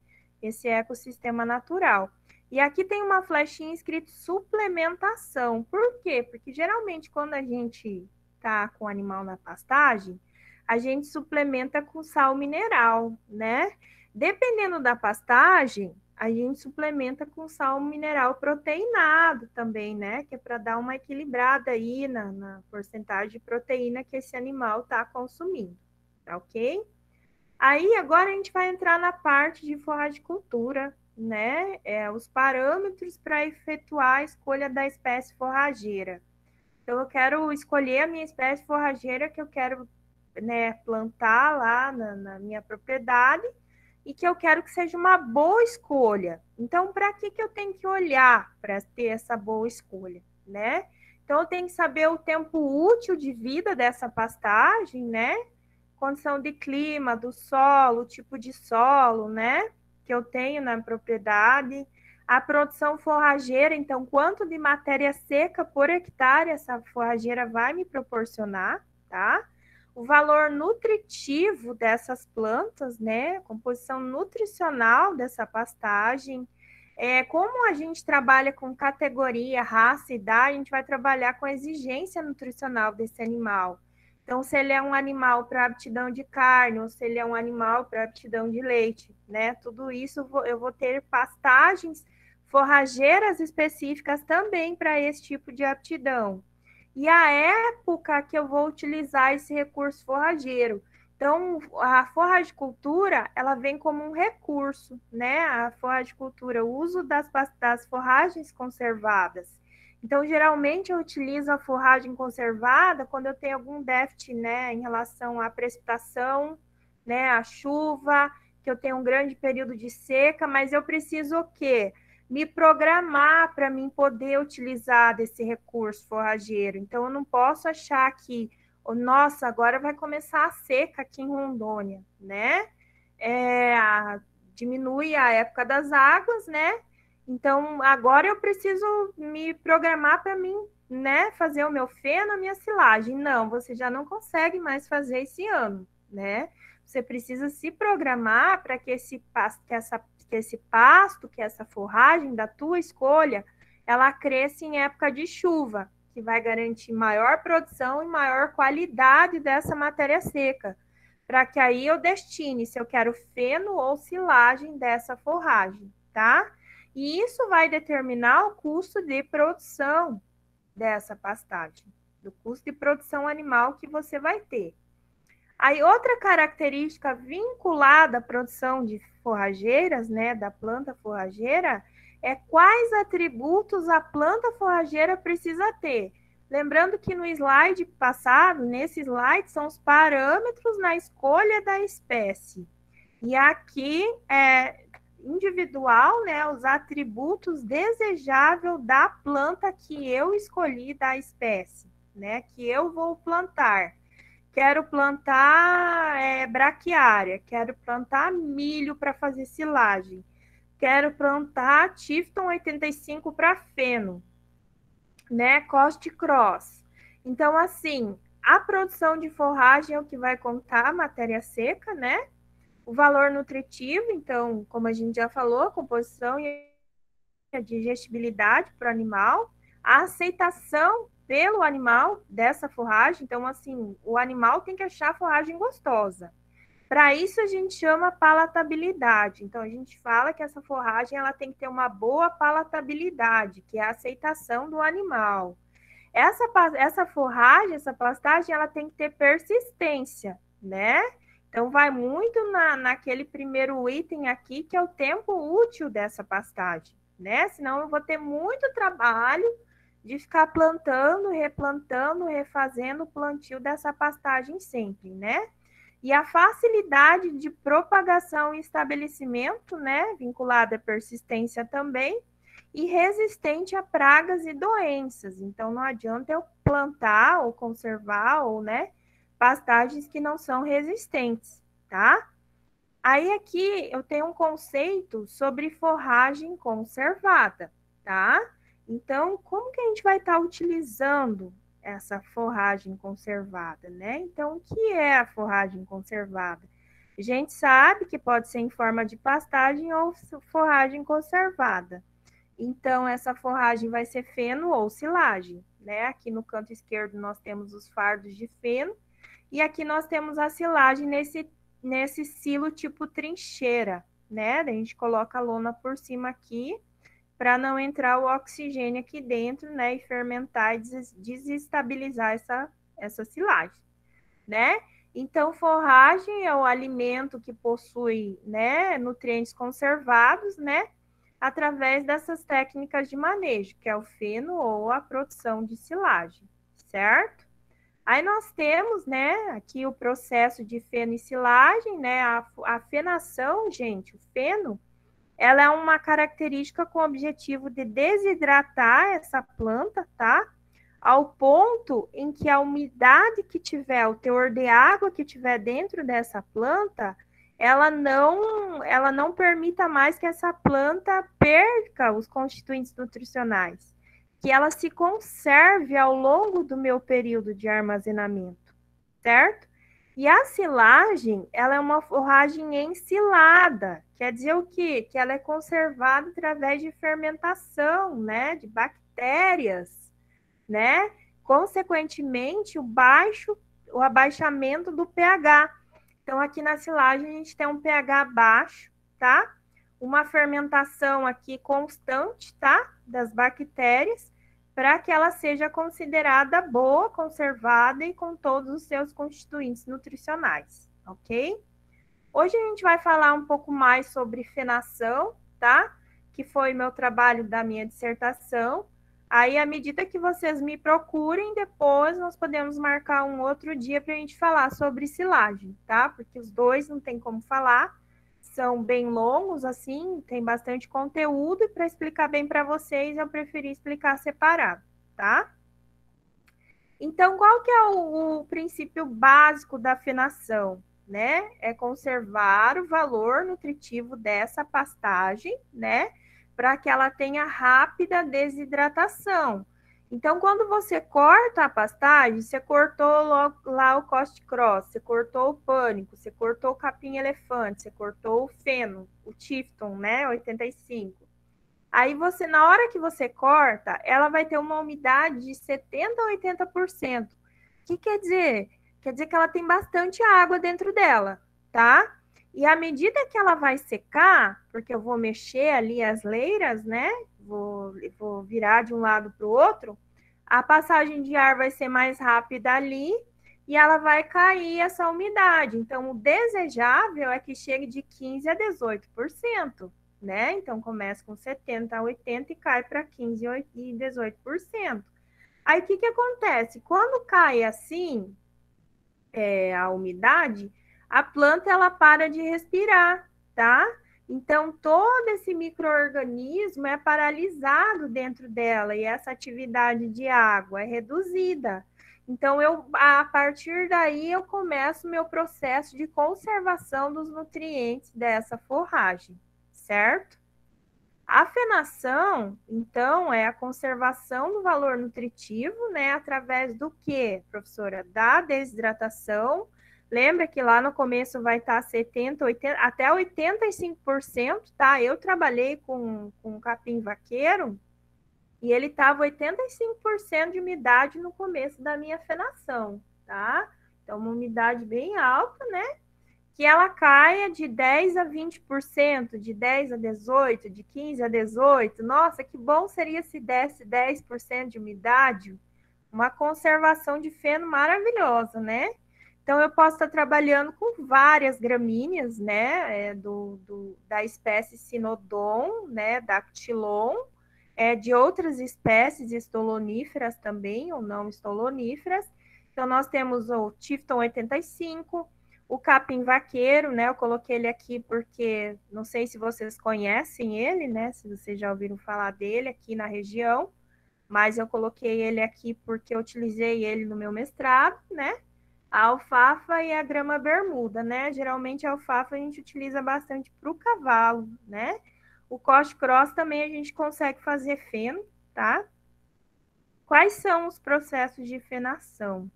esse ecossistema natural. E aqui tem uma flechinha escrito suplementação. Por quê? Porque geralmente quando a gente tá com o animal na pastagem, a gente suplementa com sal mineral, né? Dependendo da pastagem, a gente suplementa com sal mineral proteinado também, né? Que é para dar uma equilibrada aí na porcentagem de proteína que esse animal está consumindo, tá ok? Aí agora a gente vai entrar na parte de forragicultura, né? Os parâmetros para efetuar a escolha da espécie forrageira. Então, eu quero escolher a minha espécie forrageira que eu quero, né, plantar lá na minha propriedade e que eu quero que seja uma boa escolha. Então, para que eu tenho que olhar para ter essa boa escolha, né? Então, eu tenho que saber o tempo útil de vida dessa pastagem, né? Condição de clima, do solo, tipo de solo, né? Que eu tenho na propriedade. A produção forrageira, então, quanto de matéria seca por hectare essa forrageira vai me proporcionar, tá? O valor nutritivo dessas plantas, né? Composição nutricional dessa pastagem. Como a gente trabalha com categoria, raça, idade, a gente vai trabalhar com a exigência nutricional desse animal. Então, se ele é um animal para aptidão de carne, ou se ele é um animal para aptidão de leite, né? Tudo isso eu vou ter pastagens forrageiras específicas também para esse tipo de aptidão. E a época que eu vou utilizar esse recurso forrageiro. Então, a forragicultura, ela vem como um recurso, né? A forragicultura, o uso das forragens conservadas. Então, geralmente, eu utilizo a forragem conservada quando eu tenho algum déficit, né, em relação à precipitação, né, à chuva, que eu tenho um grande período de seca, mas eu preciso o quê? Me programar para mim poder utilizar desse recurso forrageiro. Então, eu não posso achar que, nossa, agora vai começar a seca aqui em Rondônia, né? Diminui a época das águas, né? Então, agora eu preciso me programar para mim, né, fazer o meu feno, a minha silagem. Não, você já não consegue mais fazer esse ano, né? Você precisa se programar para que esse pasto, que essa forragem da tua escolha, ela cresça em época de chuva, que vai garantir maior produção e maior qualidade dessa matéria seca, para que aí eu destine se eu quero feno ou silagem dessa forragem, tá? E isso vai determinar o custo de produção dessa pastagem, do custo de produção animal que você vai ter. Aí, outra característica vinculada à produção de forrageiras, né, da planta forrageira, é quais atributos a planta forrageira precisa ter. Lembrando que no slide passado, nesse slide, são os parâmetros na escolha da espécie. E aqui individual, né, os atributos desejáveis da planta que eu escolhi da espécie, né, que eu vou plantar. Quero plantar braquiária, quero plantar milho para fazer silagem, quero plantar Tifton 85 para feno, né, Cost Cross. Então, assim, a produção de forragem é o que vai contar a matéria seca, né? O valor nutritivo, então, como a gente já falou, a composição e a digestibilidade para o animal, a aceitação pelo animal dessa forragem. Então, assim, o animal tem que achar a forragem gostosa. Para isso, a gente chama palatabilidade. Então, a gente fala que essa forragem ela tem que ter uma boa palatabilidade, que é a aceitação do animal. Essa forragem, essa pastagem, ela tem que ter persistência, né? Então, vai muito naquele primeiro item aqui, que é o tempo útil dessa pastagem, né? Senão eu vou ter muito trabalho de ficar plantando, replantando, refazendo o plantio dessa pastagem sempre, né? e a facilidade de propagação e estabelecimento, né, vinculada à persistência também, e resistente a pragas e doenças. Então, não adianta eu plantar ou conservar, ou, né, pastagens que não são resistentes, tá? Aí aqui eu tenho um conceito sobre forragem conservada, tá? Então, como que a gente vai estar utilizando essa forragem conservada, né? Então, o que é a forragem conservada? A gente sabe que pode ser em forma de pastagem ou forragem conservada. Então, essa forragem vai ser feno ou silagem, né? Aqui no canto esquerdo nós temos os fardos de feno e aqui nós temos a silagem nesse silo tipo trincheira, né? A gente coloca a lona por cima aqui para não entrar o oxigênio aqui dentro, né? E fermentar e desestabilizar essa silagem, né? Então, forragem é o alimento que possui, né, nutrientes conservados, né? Através dessas técnicas de manejo, que é o feno ou a produção de silagem, certo? Aí nós temos, né, aqui o processo de feno e silagem, né, a fenação, gente, o feno, ela é uma característica com o objetivo de desidratar essa planta, tá? Ao ponto em que a umidade que tiver, o teor de água que tiver dentro dessa planta, ela não permita mais que essa planta perca os constituintes nutricionais, que ela se conserve ao longo do meu período de armazenamento, certo? E a silagem, ela é uma forragem ensilada, quer dizer o quê? Que ela é conservada através de fermentação, né, de bactérias, né? Consequentemente, o abaixamento do pH. Então, aqui na silagem, a gente tem um pH baixo, tá? Uma fermentação aqui constante, tá? Das bactérias, para que ela seja considerada boa, conservada e com todos os seus constituintes nutricionais, ok? Hoje a gente vai falar um pouco mais sobre fenação, tá? Que foi meu trabalho da minha dissertação. Aí, à medida que vocês me procurem, depois nós podemos marcar um outro dia para a gente falar sobre silagem, tá? Porque os dois não tem como falar, são bem longos, assim, tem bastante conteúdo, e para explicar bem para vocês, eu preferi explicar separado, tá? Então, qual que é o princípio básico da fenação, né? É conservar o valor nutritivo dessa pastagem, né? Para que ela tenha rápida desidratação. Então, quando você corta a pastagem, você cortou lá o cost cross, você cortou o pânico, você cortou o capim-elefante, você cortou o feno, o Tifton, né, 85. Aí você, na hora que você corta, ela vai ter uma umidade de 70% a 80%. O que quer dizer? Quer dizer que ela tem bastante água dentro dela, tá? E à medida que ela vai secar, porque eu vou mexer ali as leiras, né? Vou virar de um lado para o outro, a passagem de ar vai ser mais rápida ali e ela vai cair essa umidade. Então, o desejável é que chegue de 15% a 18%, né? Então, começa com 70% a 80% e cai para 15% e 18%. Aí, o que acontece? Quando cai assim, a umidade, a planta ela para de respirar, tá? Então, todo esse micro-organismo é paralisado dentro dela e essa atividade de água é reduzida. Então, a partir daí, eu começo o meu processo de conservação dos nutrientes dessa forragem, certo? A fenação, então, é a conservação do valor nutritivo, né? Através do quê, professora? Da desidratação. Lembra que lá no começo vai estar 70%, 80%, até 85%, tá? Eu trabalhei com capim vaqueiro e ele estava 85% de umidade no começo da minha fenação, tá? Então, uma umidade bem alta, né? Que ela caia de 10% a 20%, de 10% a 18%, de 15% a 18%. Nossa, que bom seria se desse 10% de umidade, uma conservação de feno maravilhosa, né? Então, eu posso estar trabalhando com várias gramíneas, né, da espécie Sinodon, né, Dactylon, de outras espécies estoloníferas também, ou não estoloníferas. Então, nós temos o Tifton 85, O capim vaqueiro, né? Eu coloquei ele aqui porque não sei se vocês conhecem ele, né? Se vocês já ouviram falar dele aqui na região, mas eu coloquei ele aqui porque eu utilizei ele no meu mestrado, né? A alfafa e a grama bermuda, né? Geralmente a alfafa a gente utiliza bastante para o cavalo, né? O coche cross também a gente consegue fazer feno, tá? Quais são os processos de fenação?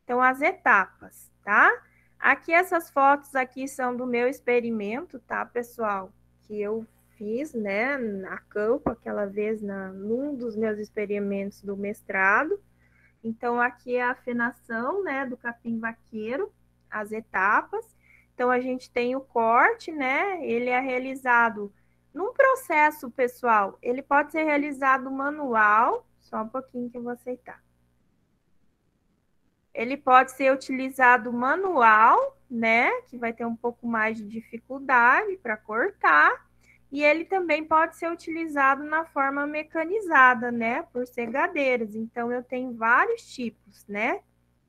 Então, as etapas, tá? Aqui, essas fotos aqui são do meu experimento, tá, pessoal? Que eu fiz, né, na campo, aquela vez, num dos meus experimentos do mestrado. Então, aqui é a fenação, né, do capim vaqueiro, as etapas. Então, a gente tem o corte, né, ele é realizado num processo, pessoal, ele pode ser realizado manual, só um pouquinho que eu vou aceitar. Ele pode ser utilizado manual, né, que vai ter um pouco mais de dificuldade para cortar, e ele também pode ser utilizado na forma mecanizada, né, por segadeiras. Então, eu tenho vários tipos, né,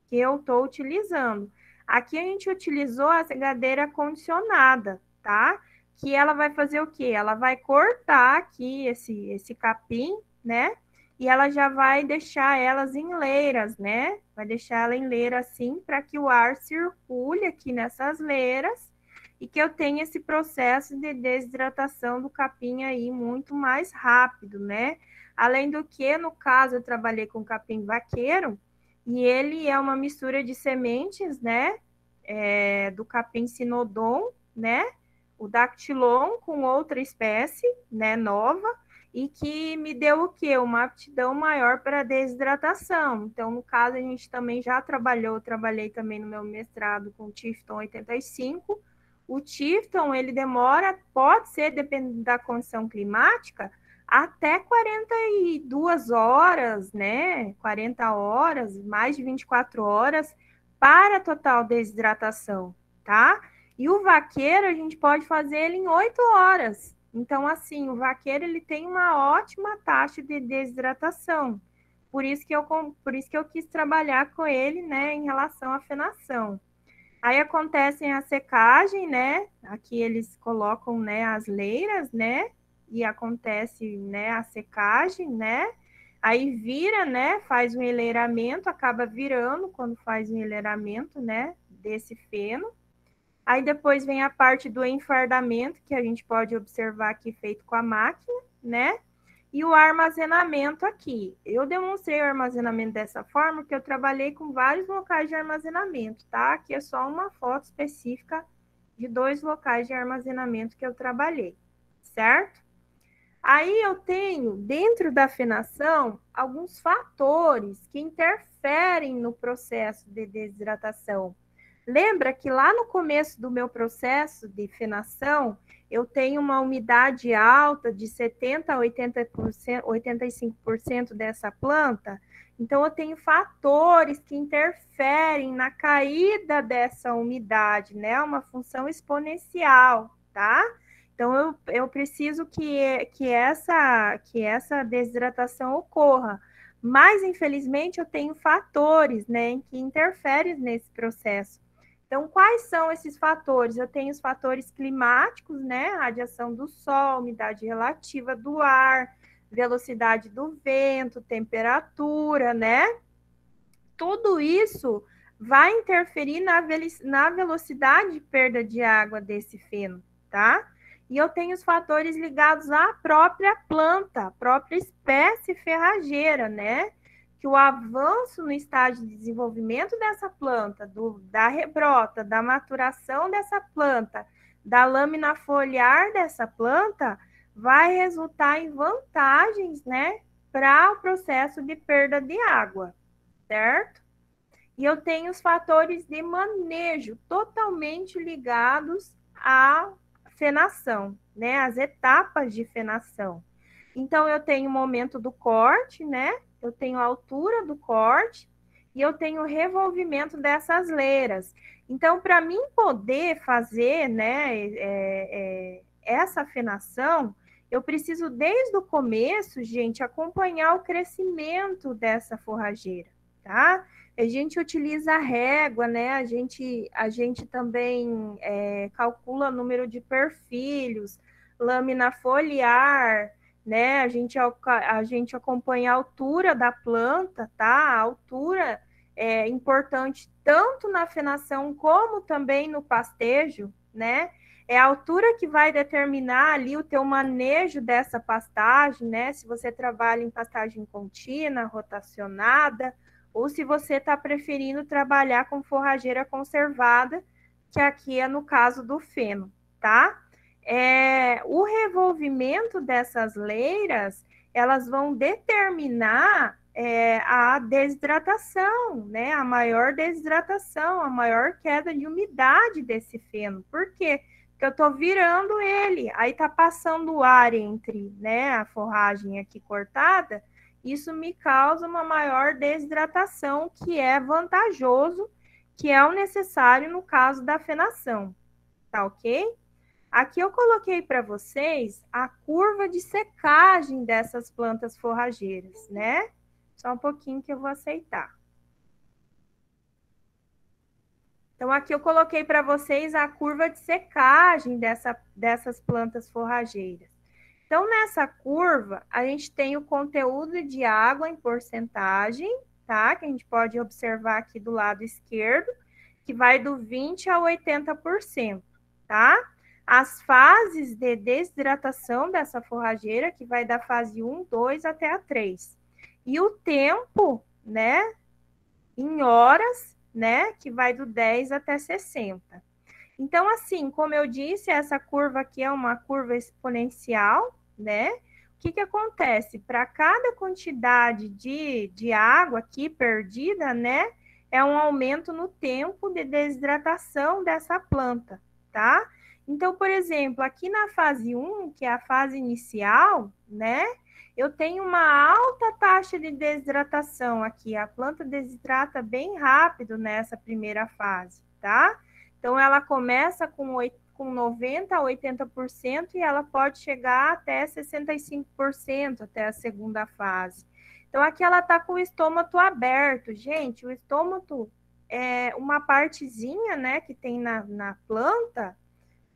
que eu estou utilizando. Aqui a gente utilizou a segadeira condicionada, tá? Que ela vai fazer o quê? Ela vai cortar aqui esse capim, né? E ela já vai deixar elas em leiras, né? Vai deixar ela em leira assim, para que o ar circule aqui nessas leiras e que eu tenha esse processo de desidratação do capim aí muito mais rápido, né? Além do que, no caso, eu trabalhei com capim vaqueiro, e ele é uma mistura de sementes, né? Do capim sinodon, né? O dactilon com outra espécie, né? Nova, e que me deu o quê? Uma aptidão maior para desidratação. Então, no caso, a gente também já trabalhei também no meu mestrado com o Tifton 85. O Tifton, ele demora, pode ser, dependendo da condição climática, até 42 horas, né? 40 horas, mais de 24 horas para total desidratação, tá? E o vaqueiro, a gente pode fazer ele em 8 horas. Então, assim, o vaqueiro, ele tem uma ótima taxa de desidratação. Por isso que eu quis trabalhar com ele, né, em relação à fenação. Aí acontece a secagem, né? Aqui eles colocam, né, as leiras, né? E acontece, né, a secagem, né? Aí vira, né? Faz um enleiramento, acaba virando quando faz o enleiramento, né? Desse feno. Aí depois vem a parte do enfardamento, que a gente pode observar aqui feito com a máquina, né? E o armazenamento aqui. Eu demonstrei o armazenamento dessa forma, porque eu trabalhei com vários locais de armazenamento, tá? Aqui é só uma foto específica de 2 locais de armazenamento que eu trabalhei, certo? Aí eu tenho, dentro da fenação, alguns fatores que interferem no processo de desidratação. Lembra que lá no começo do meu processo de fenação, eu tenho uma umidade alta de 70% a 80%, 85% dessa planta? Então, eu tenho fatores que interferem na caída dessa umidade, né? Uma função exponencial, tá? Então, eu preciso que essa desidratação ocorra. Mas, infelizmente, eu tenho fatores, né, que interferem nesse processo. Então, quais são esses fatores? Eu tenho os fatores climáticos, né? Radiação do sol, umidade relativa do ar, velocidade do vento, temperatura, né? Tudo isso vai interferir na velocidade de perda de água desse feno, tá? E eu tenho os fatores ligados à própria planta, à própria espécie ferrageira, né? Que o avanço no estágio de desenvolvimento dessa planta, da rebrota, da maturação dessa planta, da lâmina foliar dessa planta, vai resultar em vantagens, né, para o processo de perda de água, certo? E eu tenho os fatores de manejo totalmente ligados à fenação, né, as etapas de fenação. Então, eu tenho o momento do corte, né? Eu tenho a altura do corte e eu tenho o revolvimento dessas leiras. Então, para mim poder fazer, né, essa fenação, eu preciso, desde o começo, gente, acompanhar o crescimento dessa forrageira, tá? A gente utiliza a régua, né? A gente também calcula o número de perfilhos, lâmina foliar, né? A gente acompanha a altura da planta, tá? A altura é importante tanto na fenação como também no pastejo, né? É a altura que vai determinar ali o teu manejo dessa pastagem, né? Se você trabalha em pastagem contínua, rotacionada, ou se você está preferindo trabalhar com forrageira conservada, que aqui é no caso do feno, tá? O revolvimento dessas leiras, elas vão determinar a desidratação, né? A maior desidratação, a maior queda de umidade desse feno. Por quê? Porque eu estou virando ele, aí está passando o ar entre, né, a forragem aqui cortada, isso me causa uma maior desidratação, que é vantajoso, que é o necessário no caso da fenação, tá ok? Aqui eu coloquei para vocês a curva de secagem dessas plantas forrageiras, né? Só um pouquinho que eu vou aceitar. Então, aqui eu coloquei para vocês a curva de secagem dessas plantas forrageiras. Então, nessa curva, a gente tem o conteúdo de água em porcentagem, tá? Que a gente pode observar aqui do lado esquerdo, que vai do 20% a 80%, tá? As fases de desidratação dessa forrageira, que vai da fase 1, 2 até a 3. E o tempo, né, em horas, né, que vai do 10 até 60. Então, assim, como eu disse, essa curva aqui é uma curva exponencial, né? O que acontece? Para cada quantidade de água aqui perdida, né, é um aumento no tempo de desidratação dessa planta, tá? Então, por exemplo, aqui na fase 1, que é a fase inicial, né, eu tenho uma alta taxa de desidratação aqui. A planta desidrata bem rápido nessa primeira fase, tá? Então, ela começa com 90% a 80% e ela pode chegar até 65% até a segunda fase. Então, aqui ela está com o estômago aberto. Gente, o estômago é uma partezinha, né, que tem na planta,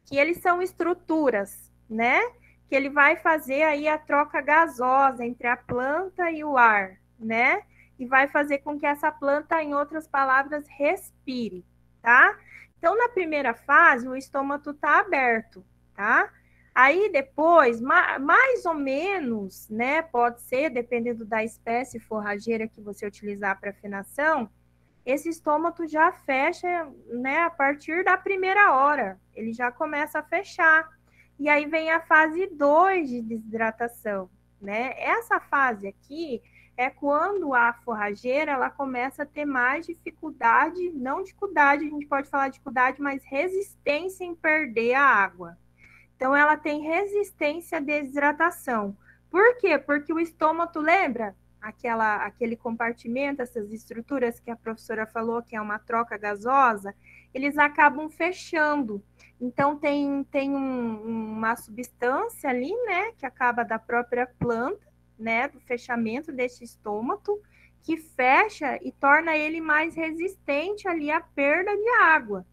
que eles são estruturas, né? Que ele vai fazer aí a troca gasosa entre a planta e o ar, né? E vai fazer com que essa planta, em outras palavras, respire, tá? Então, na primeira fase, o estômago está aberto, tá? Aí, depois, mais ou menos, né? Pode ser, dependendo da espécie forrageira que você utilizar para fenação, esse estômago já fecha, né? A partir da primeira hora, ele já começa a fechar. E aí vem a fase 2 de desidratação, né? Essa fase aqui é quando a forrageira ela começa a ter mais dificuldade, não dificuldade, a gente pode falar dificuldade, mas resistência em perder a água. Então, ela tem resistência à desidratação. Por quê? Porque o estômago, lembra? Aquele compartimento, essas estruturas que a professora falou que é uma troca gasosa, eles acabam fechando. Então, tem uma substância ali, né, que acaba da própria planta, né, do fechamento desse estômago, que fecha e torna ele mais resistente ali à perda de água.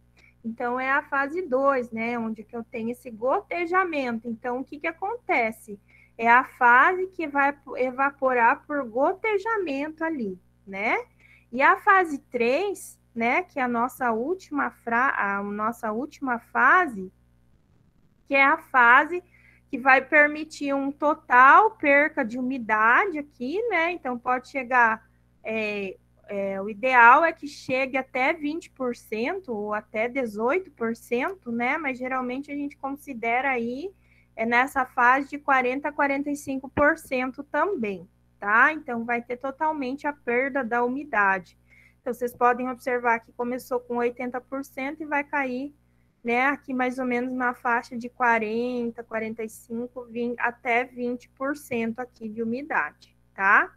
Então, é a fase 2, né, onde que eu tenho esse gotejamento. Então, o que acontece? É a fase que vai evaporar por gotejamento ali, né? E a fase 3, né, que é a nossa última fase, que é a fase que vai permitir um total perca de umidade aqui, né? Então, pode chegar, o ideal é que chegue até 20% ou até 18%, né? Mas geralmente a gente considera aí nessa fase de 40% a 45% também, tá? Então, vai ter totalmente a perda da umidade. Então, vocês podem observar que começou com 80% e vai cair, né, aqui mais ou menos na faixa de 40%, 45%, 20%, até 20% aqui de umidade, tá?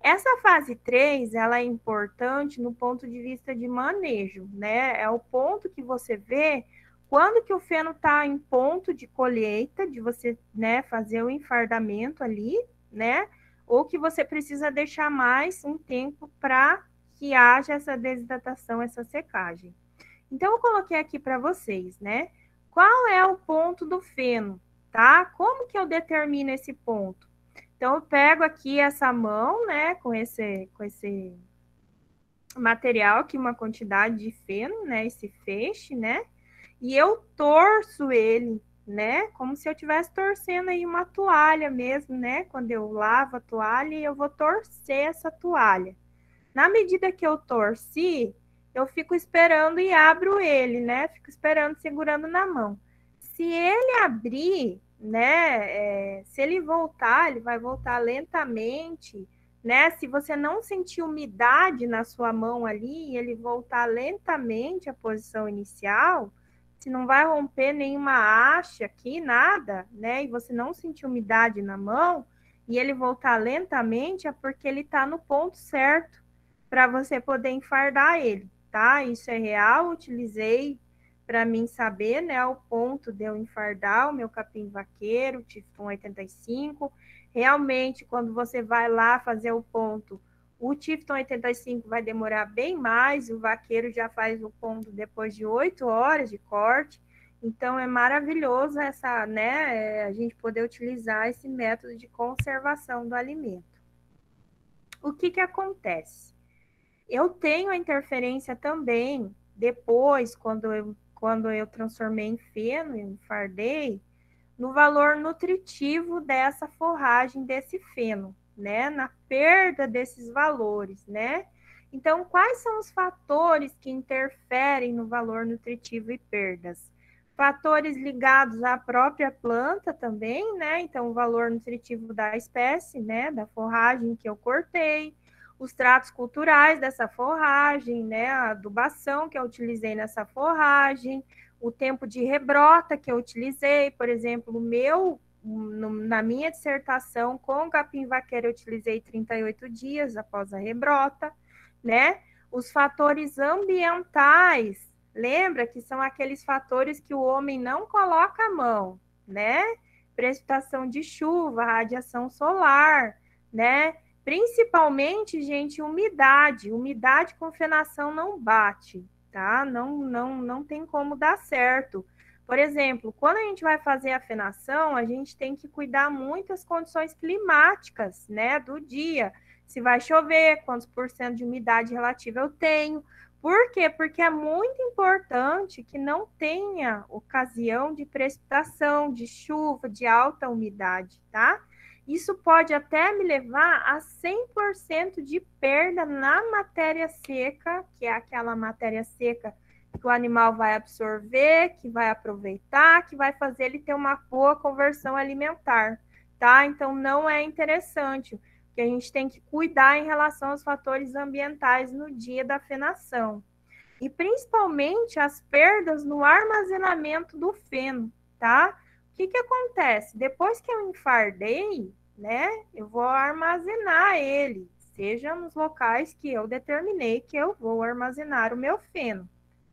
Essa fase 3, ela é importante no ponto de vista de manejo, né? É o ponto que você vê quando que o feno está em ponto de colheita, de você, né, fazer o enfardamento ali, né? Ou que você precisa deixar mais um tempo para que haja essa desidratação, essa secagem. Então, eu coloquei aqui para vocês, né? Qual é o ponto do feno, tá? Como que eu determino esse ponto? Então, eu pego aqui essa mão, né, com esse material aqui, uma quantidade de feno, né, esse feixe, né? E eu torço ele, né? Como se eu estivesse torcendo aí uma toalha mesmo, né? Quando eu lavo a toalha, eu vou torcer essa toalha. Na medida que eu torci, eu fico esperando e abro ele, né? Fico esperando, segurando na mão. Se ele abrir, né? Se ele voltar, ele vai voltar lentamente, né? Se você não sentir umidade na sua mão ali, ele voltar lentamente à posição inicial, se não vai romper nenhuma haste aqui, nada, né? E você não sentir umidade na mão, e ele voltar lentamente, é porque ele está no ponto certo para você poder enfardar ele, tá? Isso é real, utilizei para mim saber, né, o ponto de eu enfardar o meu capim vaqueiro, Tifton 85. Realmente, quando você vai lá fazer o ponto, o Tifton 85 vai demorar bem mais, o vaqueiro já faz o ponto depois de 8 horas de corte. Então, é maravilhoso essa, né, a gente poder utilizar esse método de conservação do alimento. O que que acontece? Eu tenho a interferência também, depois, quando eu transformei em feno, eu enfardei, no valor nutritivo dessa forragem, desse feno, né? Na perda desses valores, né? Então, quais são os fatores que interferem no valor nutritivo e perdas? Fatores ligados à própria planta também, né? Então, o valor nutritivo da espécie, né? Da forragem que eu cortei, os tratos culturais dessa forragem, né? A adubação que eu utilizei nessa forragem, o tempo de rebrota que eu utilizei, por exemplo, na minha dissertação com o capim vaqueiro eu utilizei 38 dias após a rebrota, né? Os fatores ambientais, lembra que são aqueles fatores que o homem não coloca a mão, né? Precipitação de chuva, radiação solar, né? Principalmente, gente, umidade. Umidade com fenação não bate, tá? Não tem como dar certo. Por exemplo, quando a gente vai fazer a fenação, a gente tem que cuidar muito das condições climáticas, né, do dia. Se vai chover, quantos por cento de umidade relativa eu tenho. Por quê? Porque é muito importante que não tenha ocasião de precipitação, de chuva, de alta umidade, tá? Isso pode até me levar a 100% de perda na matéria seca, que é aquela matéria seca que o animal vai absorver, que vai aproveitar, que vai fazer ele ter uma boa conversão alimentar, tá? Então, não é interessante, porque a gente tem que cuidar em relação aos fatores ambientais no dia da fenação. E, principalmente, as perdas no armazenamento do feno, tá? O que que acontece? Depois que eu enfardei, né, eu vou armazenar ele, seja nos locais que eu determinei que eu vou armazenar o meu feno,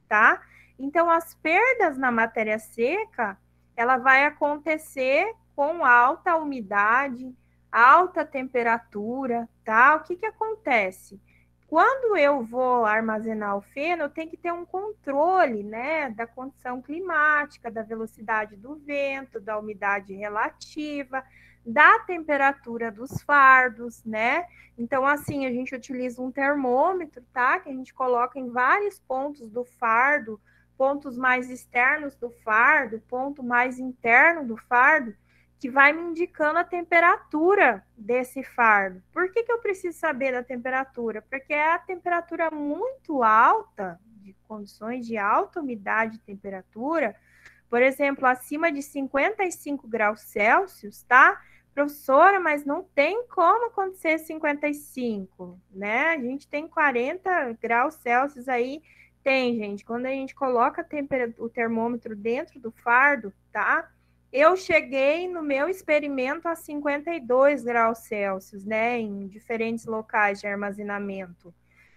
tá? Então, as perdas na matéria seca, ela vai acontecer com alta umidade, alta temperatura, tá? O que que acontece? Quando eu vou armazenar o feno, eu tenho que ter um controle, né, da condição climática, da velocidade do vento, da umidade relativa, da temperatura dos fardos, né? Então, assim, a gente utiliza um termômetro, tá? Que a gente coloca em vários pontos do fardo, pontos mais externos do fardo, ponto mais interno do fardo, que vai me indicando a temperatura desse fardo. Por que que eu preciso saber da temperatura? Porque é a temperatura muito alta, de condições de alta umidade e temperatura, por exemplo, acima de 55 graus Celsius, tá? Professora, mas não tem como acontecer 55, né? A gente tem 40 graus Celsius aí. Tem, gente, quando a gente coloca o termômetro dentro do fardo, tá? Eu cheguei no meu experimento a 52 graus Celsius, né? Em diferentes locais de armazenamento.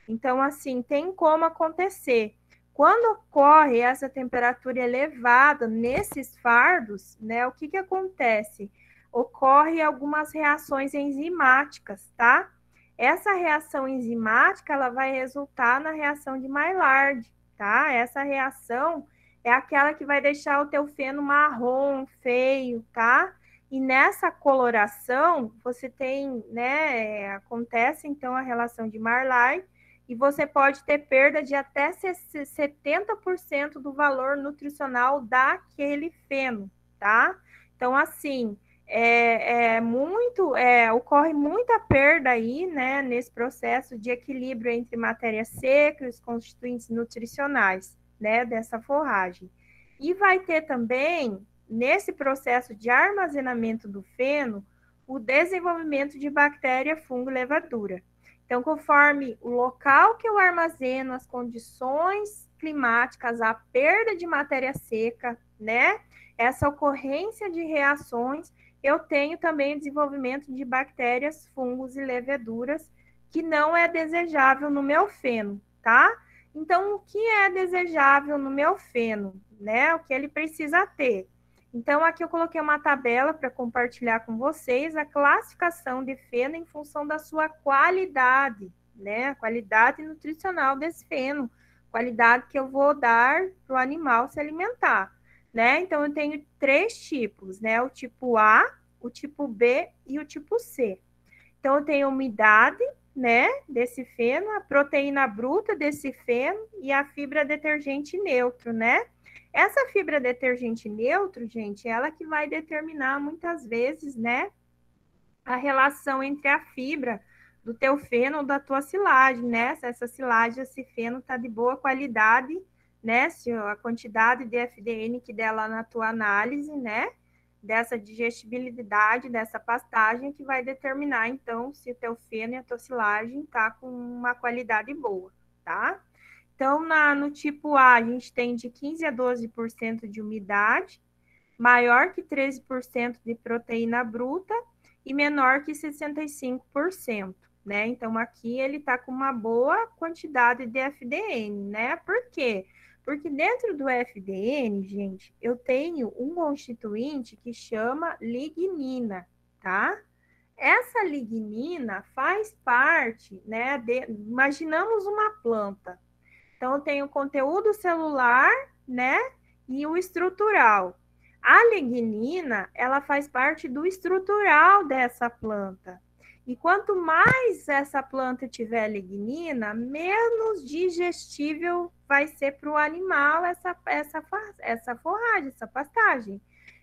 Então, assim, tem como acontecer. Quando ocorre essa temperatura elevada nesses fardos, né? O que que acontece? Ocorre algumas reações enzimáticas, tá? Essa reação enzimática, ela vai resultar na reação de Maillard, tá? Essa reação é aquela que vai deixar o teu feno marrom, feio, tá? E nessa coloração, você tem, né, acontece então a relação de Maillard, e você pode ter perda de até 70% do valor nutricional daquele feno, tá? Então, assim, ocorre muita perda aí, né, nesse processo de equilíbrio entre matéria seca e os constituintes nutricionais, né, dessa forragem. E vai ter também, nesse processo de armazenamento do feno, o desenvolvimento de bactéria, fungo e levadura. Então, conforme o local que eu armazeno, as condições climáticas, a perda de matéria seca, né, essa ocorrência de reações, eu tenho também o desenvolvimento de bactérias, fungos e leveduras, que não é desejável no meu feno, tá? Então, o que é desejável no meu feno, né? O que ele precisa ter? Então, aqui eu coloquei uma tabela para compartilhar com vocês a classificação de feno em função da sua qualidade, né? A qualidade nutricional desse feno, qualidade que eu vou dar para o animal se alimentar, né? Então, eu tenho 3 tipos, né? O tipo A, o tipo B e o tipo C. Então, eu tenho a umidade, né, desse feno, a proteína bruta desse feno e a fibra detergente neutro, né? Essa fibra detergente neutro, gente, ela que vai determinar muitas vezes, né, a relação entre a fibra do teu feno ou da tua silagem, né? Se essa silagem, esse feno tá de boa qualidade, né? Se a quantidade de FDN que der lá na tua análise, né? Dessa digestibilidade, dessa pastagem, que vai determinar, então, se o teu feno e a tua silagem tá com uma qualidade boa, tá? Então, no tipo A, a gente tem de 15% a 12% de umidade, maior que 13% de proteína bruta e menor que 65%, né? Então, aqui ele tá com uma boa quantidade de FDN, né? Por quê? Porque dentro do FDN, gente, eu tenho um constituinte que chama lignina, tá? Essa lignina faz parte, né, imaginamos uma planta. Então, eu tenho o conteúdo celular, né, e o estrutural. A lignina, ela faz parte do estrutural dessa planta. E quanto mais essa planta tiver lignina, menos digestível vai ser para o animal essa forragem, essa pastagem.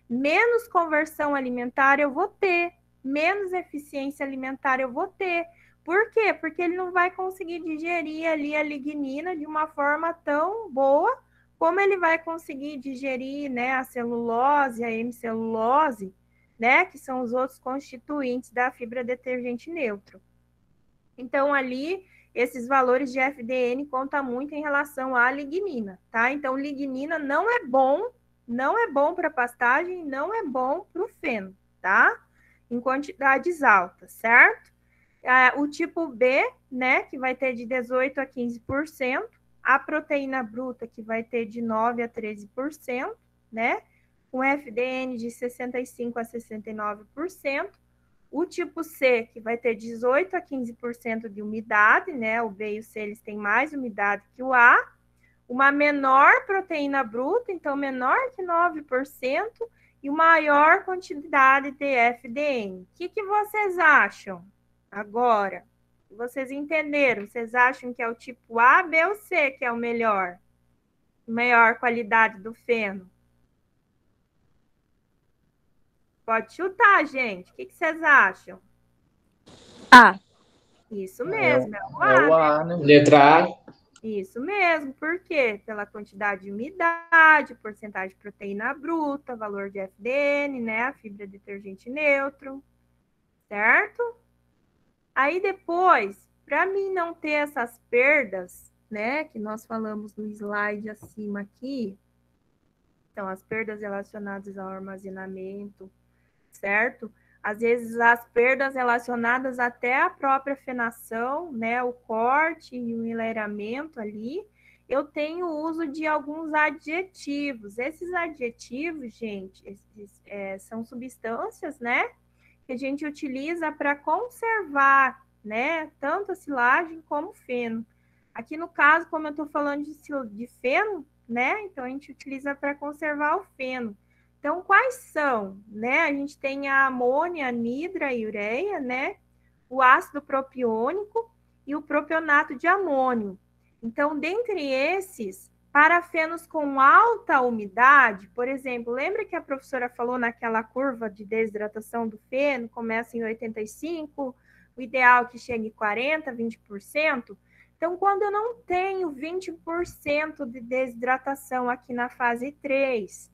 Menos conversão alimentar eu vou ter, menos eficiência alimentar eu vou ter. Por quê? Porque ele não vai conseguir digerir ali a lignina de uma forma tão boa como ele vai conseguir digerir, né, a celulose, a hemicelulose, né, que são os outros constituintes da fibra detergente neutro. Então, ali, esses valores de FDN contam muito em relação à lignina, tá? Então, lignina não é bom para pastagem, não é bom para o feno, tá? Em quantidades altas, certo? O tipo B, né, que vai ter de 18% a 15%, a proteína bruta, que vai ter de 9% a 13%, né, com FDN de 65% a 69%, o tipo C, que vai ter 18% a 15% de umidade, né, o B e o C, eles têm mais umidade que o A, uma menor proteína bruta, então menor que 9%, e maior quantidade de FDN. O que vocês acham? Agora, vocês entenderam? Vocês acham que é o tipo A, B ou C que é o melhor? Maior qualidade do feno? Pode chutar, gente. O que vocês acham? A. Isso mesmo, é o A. É o A, né? Letra A. Isso mesmo. Por quê? Pela quantidade de umidade, porcentagem de proteína bruta, valor de FDN, né? A fibra detergente neutro. Certo? Aí depois, para mim não ter essas perdas, né, que nós falamos no slide acima aqui, então as perdas relacionadas ao armazenamento, certo? Às vezes as perdas relacionadas até à própria fenação, né, o corte e o enleiramento ali, eu tenho uso de alguns adjetivos. Esses adjetivos, gente, são substâncias, né, que a gente utiliza para conservar, né? Tanto a silagem como o feno. Aqui no caso, como eu estou falando de feno, né? Então a gente utiliza para conservar o feno. Então, quais são, né? A gente tem a amônia, a anidra e ureia, né? O ácido propiônico e o propionato de amônio. Então, dentre esses, parafenos com alta umidade, por exemplo, lembra que a professora falou naquela curva de desidratação do feno, começa em 85%, o ideal é que chegue em 40%, 20%. Então, quando eu não tenho 20% de desidratação aqui na fase 3,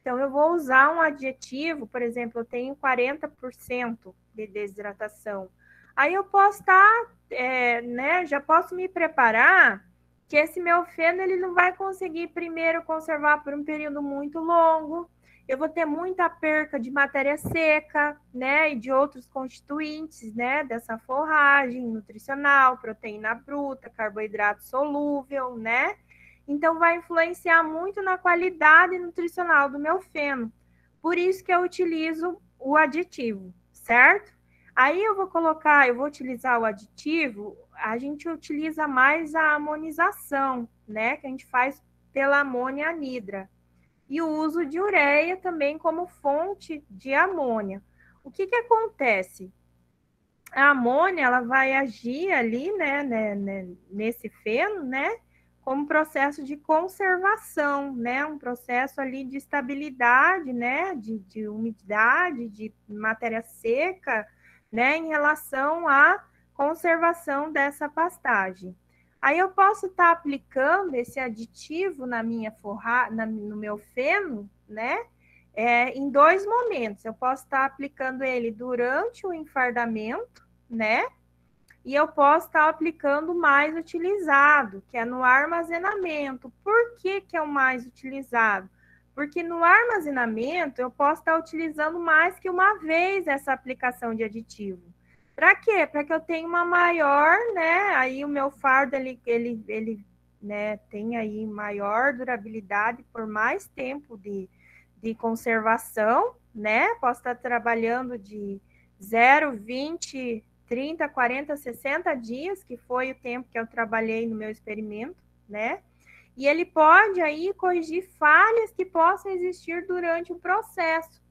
então eu vou usar um aditivo, por exemplo, eu tenho 40% de desidratação. Aí eu posso estar, né, já posso me preparar que esse meu feno ele não vai conseguir primeiro conservar por um período muito longo. Eu vou ter muita perca de matéria seca, né, e de outros constituintes, né, dessa forragem nutricional, proteína bruta, carboidrato solúvel, né? Então vai influenciar muito na qualidade nutricional do meu feno. Por isso que eu utilizo o aditivo, certo? Aí eu vou utilizar o aditivo, a gente utiliza mais a amonização, né? Que a gente faz pela amônia anidra. E o uso de ureia também como fonte de amônia. O que acontece? A amônia, ela vai agir ali, né, nesse feno, né? Como processo de conservação, né? Um processo ali de estabilidade, né? De umidade, de matéria seca, né, em relação à conservação dessa pastagem. Aí eu posso estar aplicando esse aditivo na minha no meu feno, né, em dois momentos. Eu posso estar aplicando ele durante o enfardamento, né, e eu posso estar aplicando mais utilizado, que é no armazenamento. Por que é o mais utilizado? Porque no armazenamento eu posso estar utilizando mais que uma vez essa aplicação de aditivo. Para quê? Para que eu tenha uma maior, né? Aí o meu fardo ele né, tem aí maior durabilidade por mais tempo de conservação, né? Posso estar trabalhando de 0, 20, 30, 40, 60 dias, que foi o tempo que eu trabalhei no meu experimento, né? E ele pode aí corrigir falhas que possam existir durante o processo.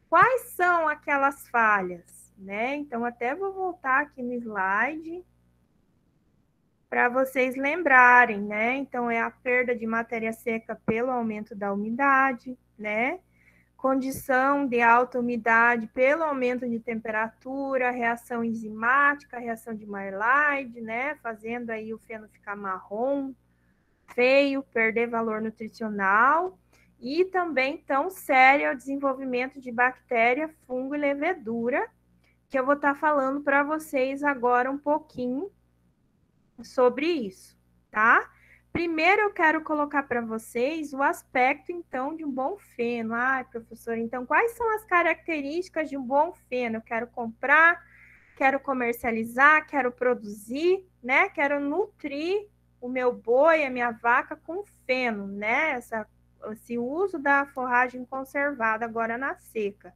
Quais são aquelas falhas, né? Então, até vou voltar aqui no slide para vocês lembrarem, né? Então, é a perda de matéria seca pelo aumento da umidade, né? Condição de alta umidade pelo aumento de temperatura, reação enzimática, reação de Maillard, né? Fazendo aí o feno ficar marrom, feio, perder valor nutricional, e também tão sério o desenvolvimento de bactéria, fungo e levedura, que eu vou estar falando para vocês agora um pouquinho sobre isso, tá? Primeiro eu quero colocar para vocês o aspecto, então, de um bom feno. Ah, professora, então quais são as características de um bom feno? Eu quero comprar, quero comercializar, quero produzir, né? Quero nutrir o meu boi, a minha vaca com feno, né? Esse uso da forragem conservada agora na seca.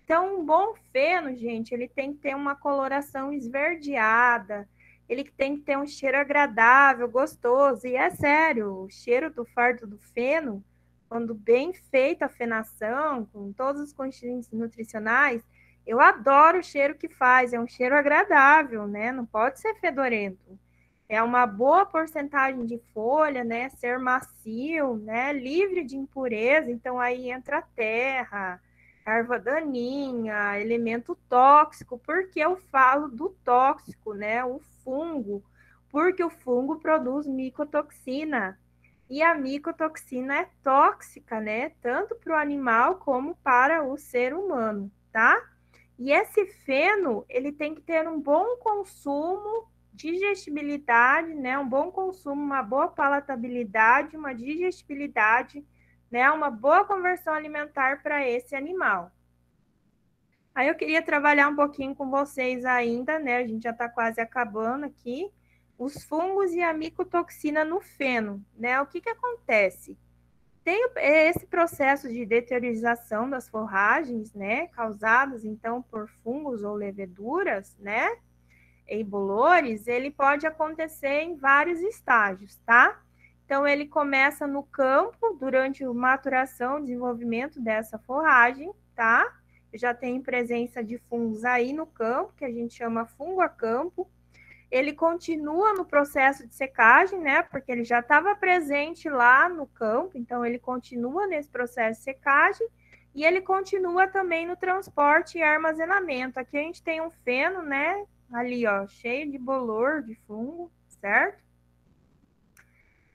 Então, um bom feno, gente, ele tem que ter uma coloração esverdeada, ele tem que ter um cheiro agradável, gostoso. E é sério, o cheiro do fardo do feno, quando bem feita a fenação, com todos os constituintes nutricionais, eu adoro o cheiro que faz, é um cheiro agradável, né? Não pode ser fedorento. É uma boa porcentagem de folha, né? Ser macio, né? Livre de impureza, então aí entra a terra, erva daninha, elemento tóxico. Por que eu falo do tóxico, né? O fungo, porque o fungo produz micotoxina. E a micotoxina é tóxica, né? Tanto para o animal como para o ser humano, tá? E esse feno, ele tem que ter um bom consumo, digestibilidade, né? Um bom consumo, uma boa palatabilidade, uma digestibilidade, né? Uma boa conversão alimentar para esse animal. Aí eu queria trabalhar um pouquinho com vocês ainda, né? A gente já está quase acabando aqui. Os fungos e a micotoxina no feno, né? O que acontece? Tem esse processo de deteriorização das forragens, né? Causadas, então, por fungos ou leveduras, né? eibolores, ele pode acontecer em vários estágios, tá? Então, ele começa no campo, durante a maturação, desenvolvimento dessa forragem, tá? Já tem presença de fungos aí no campo, que a gente chama fungo a campo. Ele continua no processo de secagem, né? Porque ele já estava presente lá no campo, então ele continua nesse processo de secagem e ele continua também no transporte e armazenamento. Aqui a gente tem um feno, né? Ali, ó, cheio de bolor, de fungo, certo?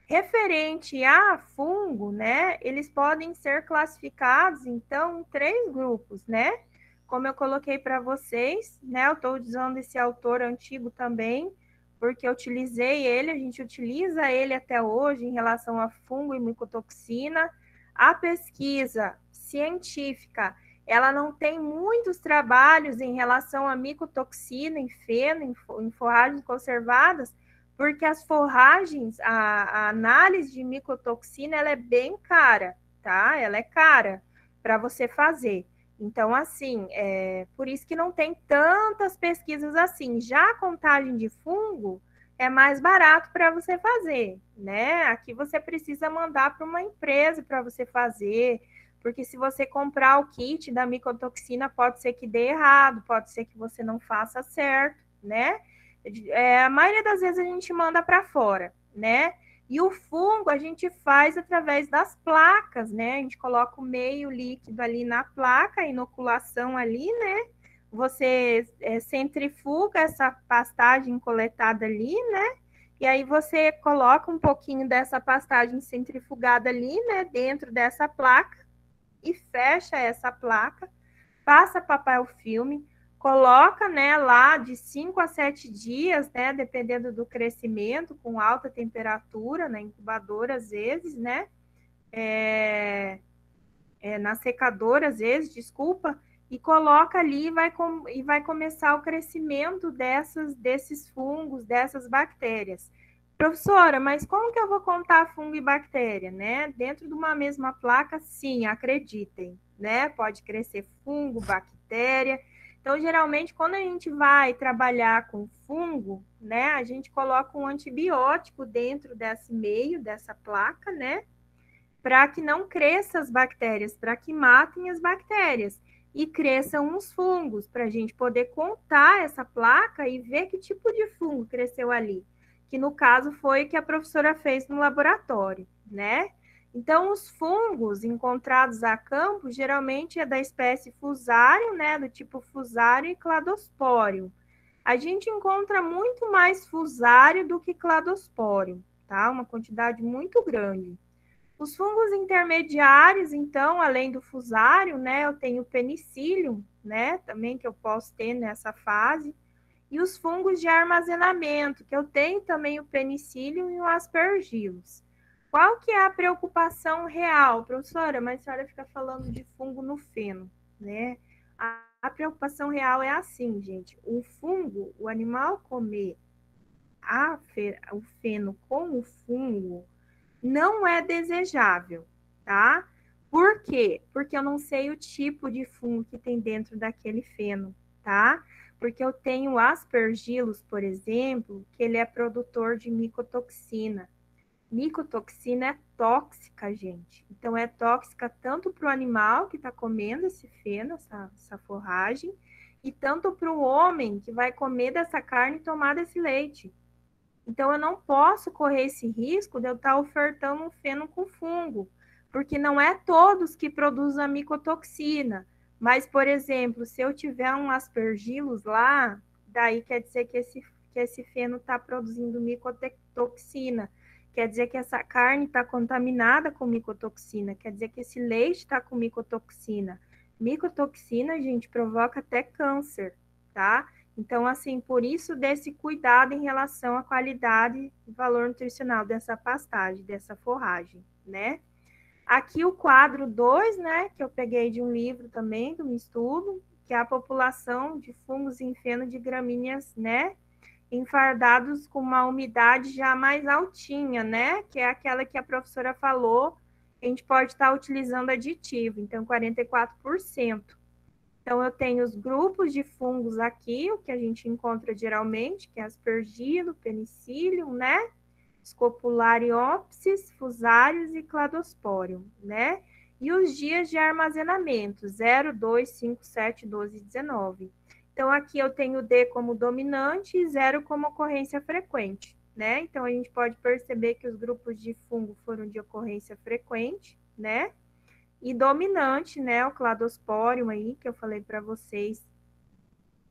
Referente a fungo, né? Eles podem ser classificados, então, em 3 grupos, né? Como eu coloquei para vocês, né? Eu estou usando esse autor antigo também, porque eu utilizei ele, a gente utiliza ele até hoje em relação a fungo e micotoxina. A pesquisa científica, ela não tem muitos trabalhos em relação a micotoxina em feno, em forragens conservadas, porque as forragens, a análise de micotoxina, ela é bem cara, tá? Ela é cara para você fazer. Então, assim, por isso que não tem tantas pesquisas assim. Já a contagem de fungo é mais barato para você fazer, né? Aqui você precisa mandar para uma empresa para você fazer, porque se você comprar o kit da micotoxina, pode ser que dê errado, pode ser que você não faça certo, né? A maioria das vezes a gente manda para fora, né? E o fungo a gente faz através das placas, né? A gente coloca o meio líquido ali na placa, a inoculação ali, né? Você centrifuga essa pastagem coletada ali, né? E aí você coloca um pouquinho dessa pastagem centrifugada ali, né? Dentro dessa placa e fecha essa placa, passa papel filme, coloca, né, lá de 5 a 7 dias, né, dependendo do crescimento, com alta temperatura, na incubadora às vezes, né, na secadora às vezes, desculpa, e coloca ali e vai começar o crescimento desses fungos, dessas bactérias. Professora, mas como que eu vou contar fungo e bactéria, né? Dentro de uma mesma placa, sim, acreditem, né? Pode crescer fungo, bactéria. Então, geralmente, quando a gente vai trabalhar com fungo, né, a gente coloca um antibiótico dentro desse meio, dessa placa, né, para que não cresçam as bactérias, para que matem as bactérias e cresçam uns fungos, para a gente poder contar essa placa e ver que tipo de fungo cresceu ali, que no caso foi o que a professora fez no laboratório, né? Então, os fungos encontrados a campo, geralmente é da espécie Fusarium, né, do tipo Fusarium e Cladosporium. A gente encontra muito mais Fusarium do que Cladosporium, tá? Uma quantidade muito grande. Os fungos intermediários, então, além do Fusarium, né, eu tenho o Penicillium, né, também que eu posso ter nessa fase. E os fungos de armazenamento, que eu tenho também o Penicillium e o Aspergillus. Qual que é a preocupação real, professora? Mas a senhora fica falando de fungo no feno, né? A preocupação real é assim, gente. O fungo, o animal comer o feno com o fungo, não é desejável, tá? Por quê? Porque eu não sei o tipo de fungo que tem dentro daquele feno, tá? Porque eu tenho Aspergillus, por exemplo, que ele é produtor de micotoxina. Micotoxina é tóxica, gente. Então, é tóxica tanto para o animal que está comendo esse feno, essa forragem, e tanto para o homem que vai comer dessa carne e tomar desse leite. Então, eu não posso correr esse risco de eu estar ofertando um feno com fungo, porque não é todos que produzem a micotoxina. Mas, por exemplo, se eu tiver um Aspergillus lá, daí quer dizer que esse feno está produzindo micotoxina. Quer dizer que essa carne está contaminada com micotoxina. Quer dizer que esse leite está com micotoxina. Micotoxina, gente, provoca até câncer, tá? Então, assim, por isso desse cuidado em relação à qualidade e valor nutricional dessa pastagem, dessa forragem, né? Aqui o quadro 2, né, que eu peguei de um livro também, de um estudo, que é a população de fungos em feno de gramíneas, né, enfardados com uma umidade já mais altinha, né, que é aquela que a professora falou, a gente pode estar utilizando aditivo, então 44%. Então, eu tenho os grupos de fungos aqui, o que a gente encontra geralmente, que é aspergilo, penicillium, né? Scopulariopsis, Fusarium e Cladosporium, né? E os dias de armazenamento, 0, 2, 5, 7, 12 e 19. Então, aqui eu tenho D como dominante e 0 como ocorrência frequente, né? Então, a gente pode perceber que os grupos de fungo foram de ocorrência frequente, né? E dominante, né? O Cladosporium aí, que eu falei para vocês,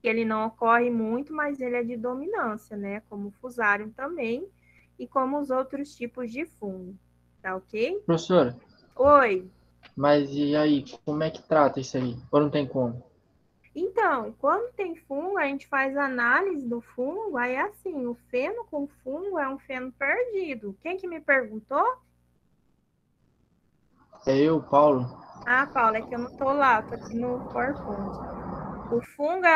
que ele não ocorre muito, mas ele é de dominância, né? Como o Fusarium também, e como os outros tipos de fungo, tá ok? Professora, Oi. mas e aí, como é que trata isso aí? Ou não tem como? Então, quando tem fungo, a gente faz análise do fungo, aí é assim, o feno com fungo é um feno perdido. Quem que me perguntou? É eu, Paulo? Ah, Paula, é que eu não tô lá, tô aqui no PowerPoint. O fungo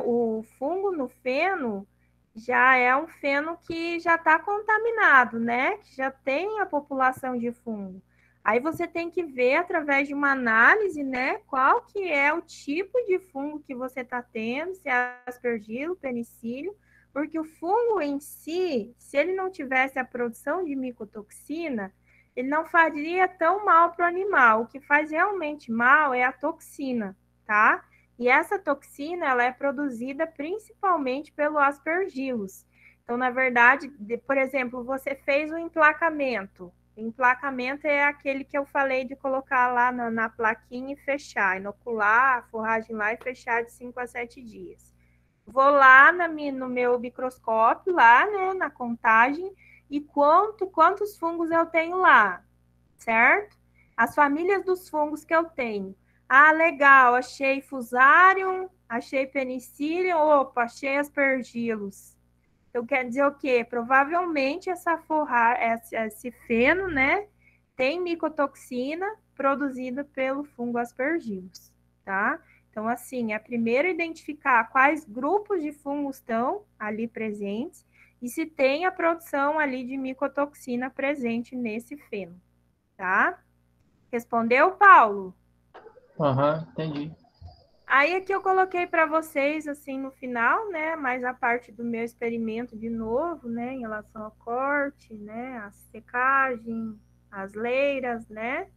o fungo no feno já é um feno que já está contaminado, né? Que já tem a população de fungo. Aí você tem que ver através de uma análise, né? Qual que é o tipo de fungo que você está tendo, se é aspergilo, penicílio, porque o fungo em si, se ele não tivesse a produção de micotoxina, ele não faria tão mal para o animal. O que faz realmente mal é a toxina, tá? E essa toxina, ela é produzida principalmente pelo aspergillus. Então, na verdade, por exemplo, você fez o emplacamento. O emplacamento é aquele que eu falei de colocar lá na plaquinha e fechar, inocular a forragem lá e fechar de 5 a 7 dias. Vou lá no meu microscópio, lá, né, na contagem, e quantos fungos eu tenho lá, certo? As famílias dos fungos que eu tenho. Ah, legal, achei Fusarium, achei Penicillium, opa, achei Aspergillus. Então, quer dizer o quê? Provavelmente esse feno, né, tem micotoxina produzida pelo fungo Aspergillus, tá? Então, assim, é primeiro identificar quais grupos de fungos estão ali presentes e se tem a produção ali de micotoxina presente nesse feno, tá? Respondeu, Paulo? Aham, entendi. Aí aqui eu coloquei para vocês, assim, no final, né, mais a parte do meu experimento de novo, né, em relação ao corte, né, a secagem, as leiras, né,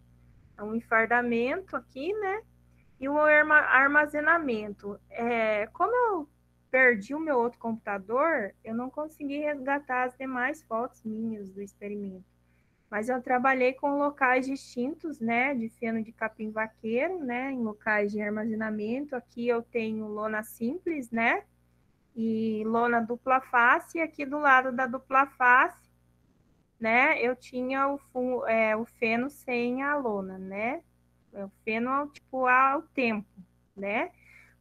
um enfardamento aqui, né, e o armazenamento. Como eu perdi o meu outro computador, eu não consegui resgatar as demais fotos minhas do experimento. Mas eu trabalhei com locais distintos, né, de feno de capim vaqueiro, né, em locais de armazenamento. Aqui eu tenho lona simples, né, e lona dupla face. E aqui do lado da dupla face, né, eu tinha o feno sem a lona, né, o feno tipo ao tempo, né.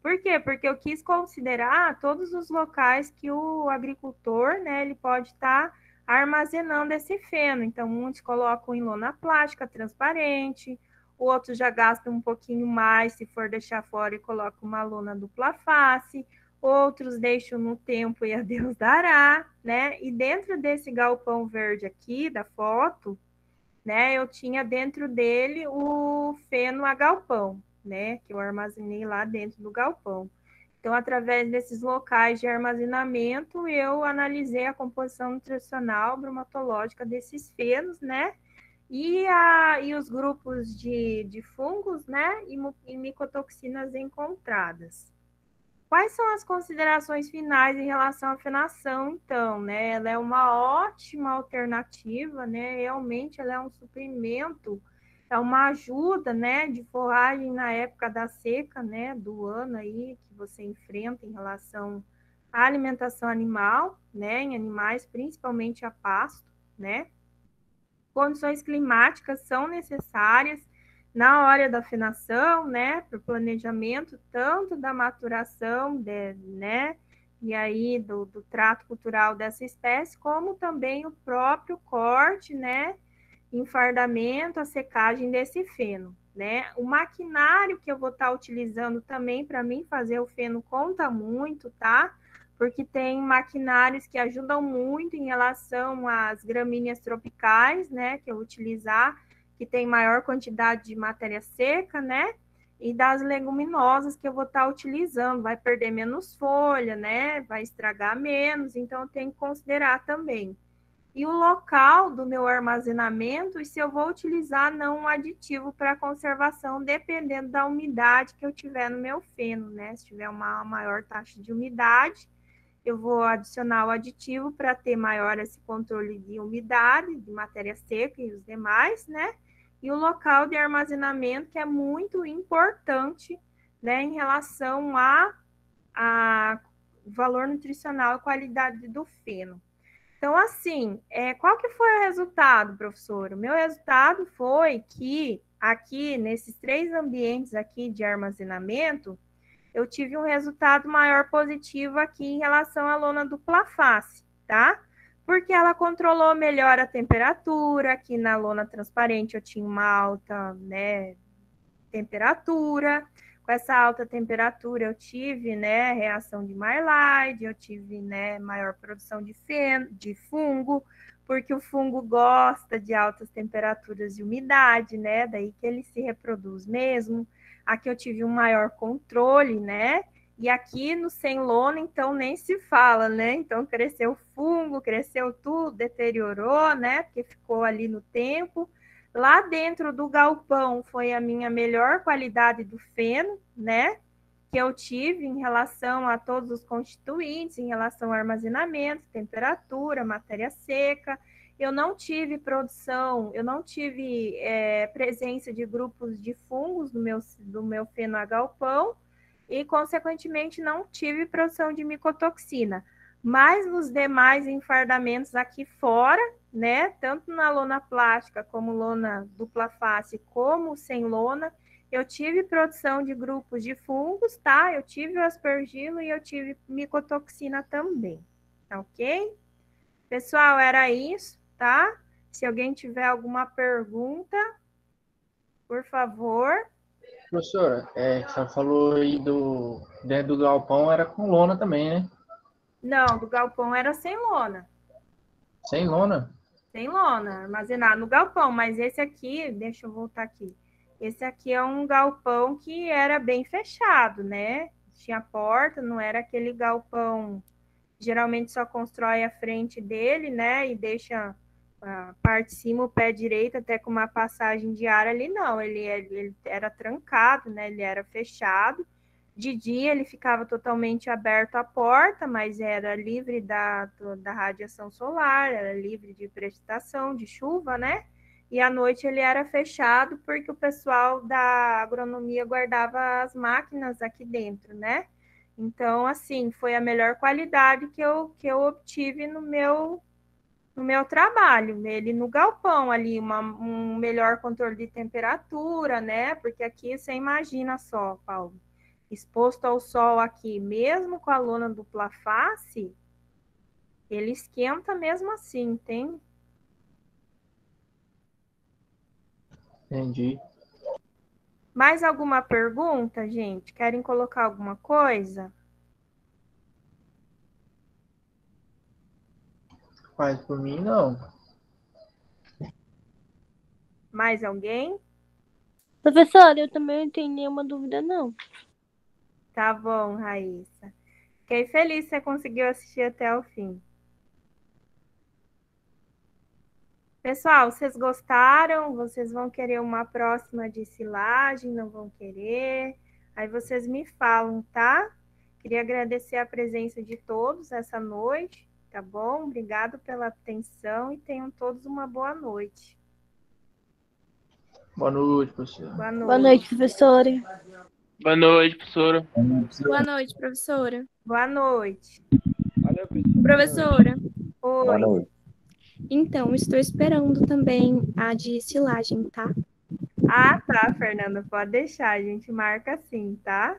Por quê? Porque eu quis considerar todos os locais que o agricultor, né, ele pode estar armazenando esse feno. Então, muitos colocam em lona plástica transparente, outros já gastam um pouquinho mais se for deixar fora e colocam uma lona dupla face, outros deixam no tempo e a Deus dará, né? E dentro desse galpão verde aqui da foto, né, eu tinha dentro dele o feno a galpão, né, que eu armazenei lá dentro do galpão. Então, através desses locais de armazenamento, eu analisei a composição nutricional bromatológica desses fenos, né, e os grupos de fungos, né, e micotoxinas encontradas. Quais são as considerações finais em relação à fenação, então, né? Ela é uma ótima alternativa, né? Realmente ela é um suprimento, é uma ajuda, né, de forragem na época da seca, né, do ano aí que você enfrenta em relação à alimentação animal, né, em animais, principalmente a pasto, né? Condições climáticas são necessárias na hora da fenação, né, para o planejamento tanto da maturação, né, e aí do trato cultural dessa espécie, como também o próprio corte, né, enfardamento, a secagem desse feno, né. O maquinário que eu vou estar utilizando também para mim fazer o feno conta muito, tá? Porque tem maquinários que ajudam muito em relação às gramíneas tropicais, né, que eu utilizar, que tem maior quantidade de matéria seca, né, e das leguminosas que eu vou estar utilizando. Vai perder menos folha, né? Vai estragar menos, então eu tenho que considerar também. E o local do meu armazenamento e se eu vou utilizar não um aditivo para conservação, dependendo da umidade que eu tiver no meu feno, né? Se tiver uma maior taxa de umidade, eu vou adicionar o aditivo para ter maior esse controle de umidade, de matéria seca e os demais, né? E o local de armazenamento, que é muito importante, né, em relação a valor nutricional e qualidade do feno. Então, assim, qual que foi o resultado, professor? O meu resultado foi que aqui, nesses 3 ambientes aqui de armazenamento, eu tive um resultado maior positivo aqui em relação à lona dupla face, tá? Porque ela controlou melhor a temperatura, aqui na lona transparente eu tinha uma alta, né, temperatura. Com essa alta temperatura eu tive, né, reação de Maillard, eu tive, né, maior produção de fungo, porque o fungo gosta de altas temperaturas e umidade, né, daí que ele se reproduz mesmo. Aqui eu tive um maior controle, né, e aqui no sem lona, então, nem se fala, né, então cresceu fungo, cresceu tudo, deteriorou, né, porque ficou ali no tempo. Lá dentro do galpão foi a minha melhor qualidade do feno, né? Que eu tive em relação a todos os constituintes, em relação ao armazenamento, temperatura, matéria seca. Eu não tive produção, eu não tive presença de grupos de fungos do meu feno a galpão e, consequentemente, não tive produção de micotoxina. Mas nos demais enfardamentos aqui fora, né, tanto na lona plástica como lona dupla face, como sem lona, eu tive produção de grupos de fungos, tá? Eu tive o aspergilo e eu tive micotoxina também, tá ok? Pessoal, era isso, tá? Se alguém tiver alguma pergunta, por favor. Professora, você falou aí dentro do galpão era com lona também, né? Não, do galpão era sem lona. Sem lona? Sem lona, armazenado no galpão, mas esse aqui, deixa eu voltar aqui. Esse aqui é um galpão que era bem fechado, né? Tinha porta, não era aquele galpão, geralmente só constrói a frente dele, né? E deixa a parte de cima, o pé direito, até com uma passagem de ar ali, não. Ele era trancado, né? Ele era fechado. De dia ele ficava totalmente aberto a porta, mas era livre da radiação solar, era livre de precipitação, de chuva, né? E à noite ele era fechado porque o pessoal da agronomia guardava as máquinas aqui dentro, né? Então, assim, foi a melhor qualidade que eu obtive no meu trabalho. Ele no galpão ali, um melhor controle de temperatura, né? Porque aqui você imagina só, Paulo, exposto ao sol aqui, mesmo com a lona dupla face, ele esquenta mesmo assim, tem? Entendi. Mais alguma pergunta, gente? Querem colocar alguma coisa? Mas por mim, não. Mais alguém? Professora, eu também não tenho nenhuma dúvida, não. Tá bom, Raíssa. Fiquei feliz que você conseguiu assistir até o fim. Pessoal, vocês gostaram? Vocês vão querer uma próxima de silagem? Não vão querer? Aí vocês me falam, tá? Queria agradecer a presença de todos essa noite, tá bom? Obrigado pela atenção e tenham todos uma boa noite. Boa noite, professora. Boa noite. Boa noite, professora. Boa noite, professora. Boa noite, professora. Boa noite. Valeu, professora. Professora. Oi. Boa noite. Então, estou esperando também a de silagem, tá? Ah, tá, Fernanda, pode deixar, a gente marca assim, tá?